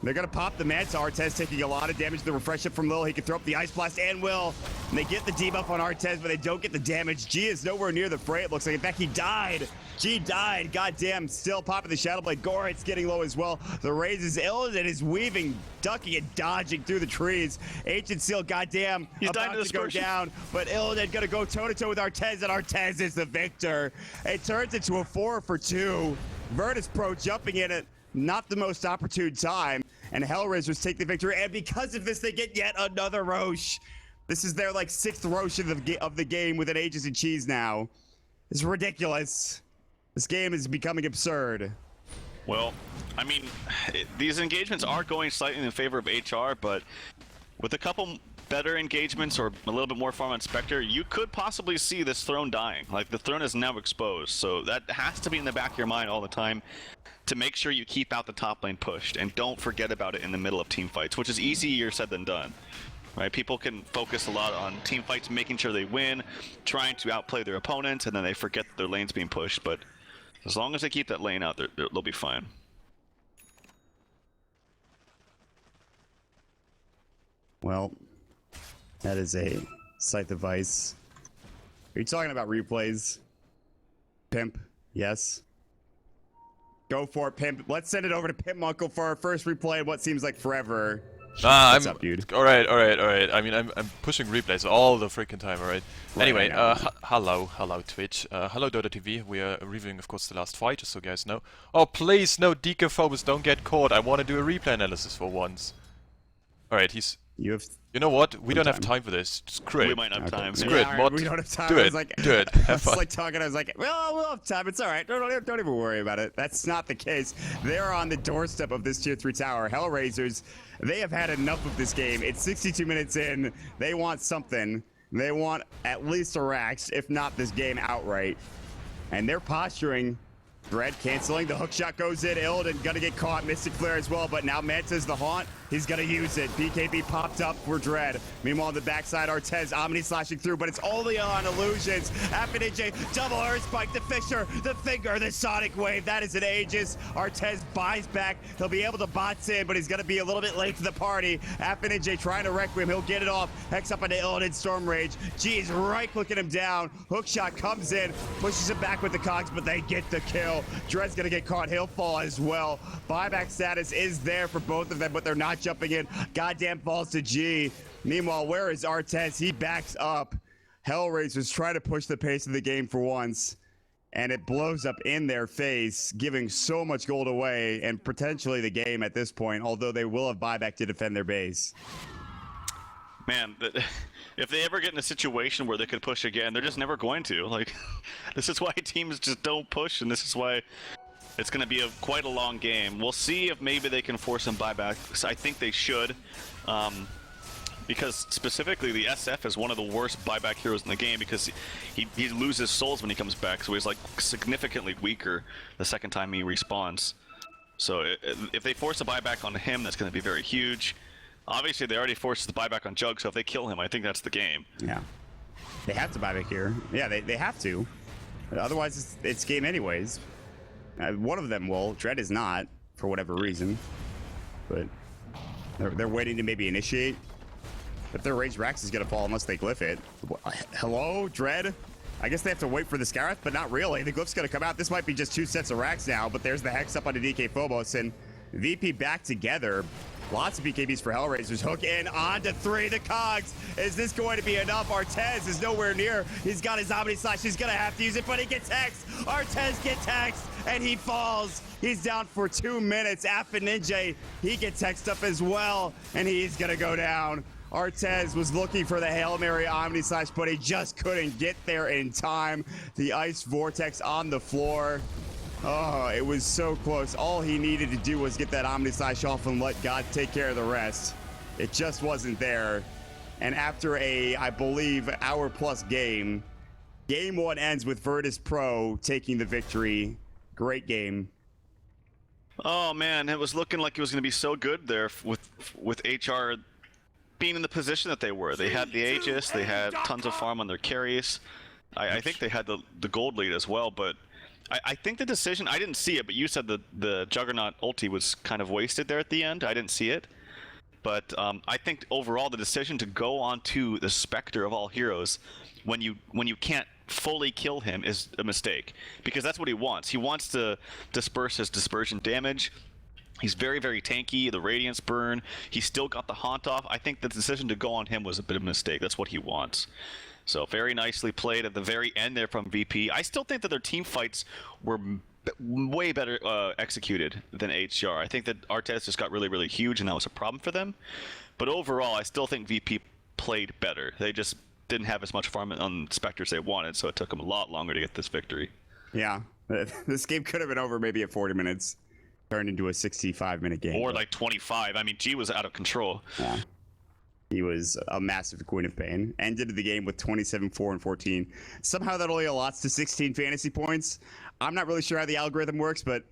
They're gonna pop the Manta. Artez taking a lot of damage. The refresh it from Lil. He can throw up the Ice Blast and will. And they get the debuff on Artez, but they don't get the damage. G is nowhere near the fray, it looks like. In fact, he died. G died. Goddamn, still popping the Shadow Blade. Goritz getting low as well. The raises. Illidan is weaving, ducking, and dodging through the trees. Ancient Seal, goddamn, he's about to go down. But Illidan gonna go toe-to-toe with Artez, and Artez is the victor. It turns into a 4-for-2. Virtus Pro jumping in at not the most opportune time, and HellRaisers take the victory, and because of this, they get yet another Roche. This is their, like, 6th Roche of the game with an Aegis and Cheese now. It's ridiculous. This game is becoming absurd. Well, I mean, these engagements are going slightly in favor of HR, but with a couple better engagements or a little bit more farm on Spectre, you could possibly see this throne dying. Like, the throne is now exposed, so that has to be in the back of your mind all the time to make sure you keep out the top lane pushed and don't forget about it in the middle of team fights, which is easier said than done. Right? People can focus a lot on team fights, making sure they win, trying to outplay their opponents, and then they forget that their lane's being pushed, but as long as they keep that lane out, they'll be fine. Well, that is a slight device. Are you talking about replays? Pimp, yes. Go for it, Pimp. Let's send it over to Pimp Uncle for our first replay in what seems like forever. Nah, What's up, dude? All right. I mean, I'm pushing replays all the freaking time. All right. Anyway, hello Twitch. Hello Dota TV. We are reviewing, of course, the last fight, just so you guys know. Oh, please, no Decaphobus, don't get caught. I want to do a replay analysis for once. All right, he's. You know what? We don't have time for this. Screw it. We might have time. Screw it. Mod. We don't have time. Do I it. was like, Do it. I Have was fun. like talking. I was like, well, we'll have time. It's all right. Don't even worry about it. That's not the case. They're on the doorstep of this tier 3 tower. HellRaisers, they have had enough of this game. It's 62 minutes in. They want something. They want at least a Rax, if not this game outright. And they're posturing. Dread canceling. The hook shot goes in. Illidan gonna get caught. Mystic Flare as well. But now Manta's the haunt. He's gonna use it. BKB popped up for Dread. Meanwhile, on the backside, Artez, Omni slashing through, but it's only on illusions. AJ, double Earth Spike, the Fisher, the Finger, the Sonic Wave. That is an Aegis. Artez buys back. He'll be able to bots in, but he's gonna be a little bit late to the party. AJ trying to Requiem. He'll get it off. Hex up into Illidan, Storm Rage. G is right-clicking him down. Hookshot comes in, pushes him back with the cogs, but they get the kill. Dread's gonna get caught. He'll fall as well. Buyback status is there for both of them, but they're not jumping in. Goddamn falls to G. Meanwhile, where is Artez? He backs up. HellRaisers try to push the pace of the game for once, and it blows up in their face, giving so much gold away and potentially the game at this point, although they will have buyback to defend their base. Man, if they ever get in a situation where they could push again, they're just never going to. Like, this is why teams just don't push, and this is why it's going to be quite a long game. We'll see if maybe they can force some buybacks. I think they should, because specifically the SF is one of the worst buyback heroes in the game because he loses souls when he comes back, so he's like significantly weaker the second time he respawns. So if they force a buyback on him, that's going to be very huge. Obviously, they already forced the buyback on Jug, so if they kill him, I think that's the game. Yeah. They have to buyback here. Yeah, they have to. Otherwise, it's game anyways. One of them will. Dread is not, for whatever reason. But they're waiting to maybe initiate. But their Rage Rax is going to fall unless they glyph it. Hello, Dread? I guess they have to wait for the Scarab, but not really. The glyph's going to come out. This might be just 2 sets of Rax now, but there's the Hex up on the DK Phobos, and VP back together. Lots of BKBs for HellRaisers. Hook in onto 3. The cogs. Is this going to be enough? Artez is nowhere near. He's got his Omni Slash. He's going to have to use it, but he gets hexed. Artez gets hexed, and he falls. He's down for 2 minutes. Ninja, he gets hexed up as well, and he's going to go down. Artez was looking for the Hail Mary Omni Slash, but he just couldn't get there in time. The Ice Vortex on the floor. Oh, it was so close. All he needed to do was get that Omni Slash off and let God take care of the rest. It just wasn't there. And after a, I believe, hour-plus game, Game 1 ends with Virtus Pro taking the victory. Great game. Oh man, it was looking like it was going to be so good there with HR being in the position that they were. They had the Aegis, they had tons of farm on their carries. I think they had the gold lead as well, but I think the decision, I didn't see it, but you said the Juggernaut ulti was kind of wasted there at the end. I didn't see it. But I think overall the decision to go on to the Spectre of all heroes when you can't fully kill him is a mistake. Because that's what he wants. He wants to disperse his dispersion damage. He's very, very tanky, the Radiance burn. He still got the Haunt off. I think the decision to go on him was a bit of a mistake. That's what he wants. So very nicely played at the very end there from VP. I still think that their team fights were way better executed than HR. I think that Artez just got really, really huge, and that was a problem for them. But overall, I still think VP played better. They just didn't have as much farm on Spectres they wanted, so it took them a lot longer to get this victory. Yeah, this game could have been over maybe at 40 minutes. Turned into a 65-minute game. Or like 25. I mean, G was out of control. Yeah. He was a massive Queen of Pain. Ended the game with 27, 4, and 14. Somehow that only allots to 16 fantasy points. I'm not really sure how the algorithm works, but,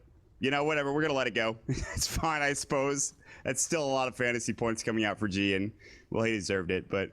you know, whatever. We're going to let it go. It's fine, I suppose. That's still a lot of fantasy points coming out for G, and, well, he deserved it. But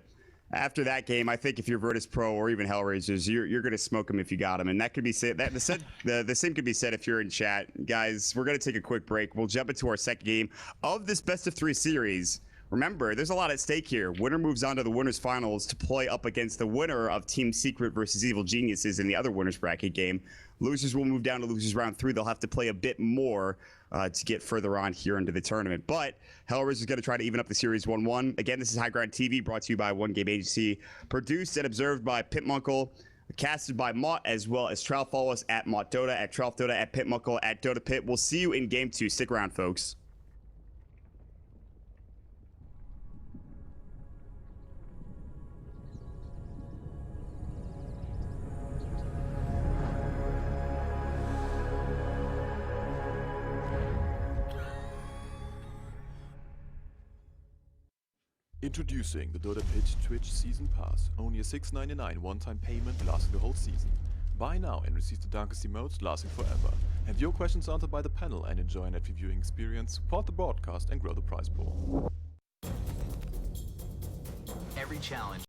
after that game, I think if you're Virtus Pro or even HellRaisers, you're going to smoke him if you got him. And that could be said. The same could be said if you're in chat. Guys, we're going to take a quick break. We'll jump into our second game of this best-of-3 series. Remember, there's a lot at stake here. Winner moves on to the winners finals to play up against the winner of Team Secret versus Evil Geniuses in the other winners bracket game. Losers will move down to losers round 3. They'll have to play a bit more to get further on here into the tournament. But HellRaisers is going to try to even up the series 1-1. Again, this is High Ground TV, brought to you by One Game Agency, produced and observed by Pitmunkle, casted by Mott, as well as Trout. Follow us at Mott Dota, at Trout Dota, at Pitmunkle, at Dota Pit. We'll see you in Game 2. Stick around, folks. Introducing the Dota Pitch Twitch Season Pass, only a $6.99 one-time payment lasting the whole season. Buy now and receive the darkest emotes lasting forever. Have your questions answered by the panel and enjoy an ad viewing experience, support the broadcast and grow the prize pool. Every challenge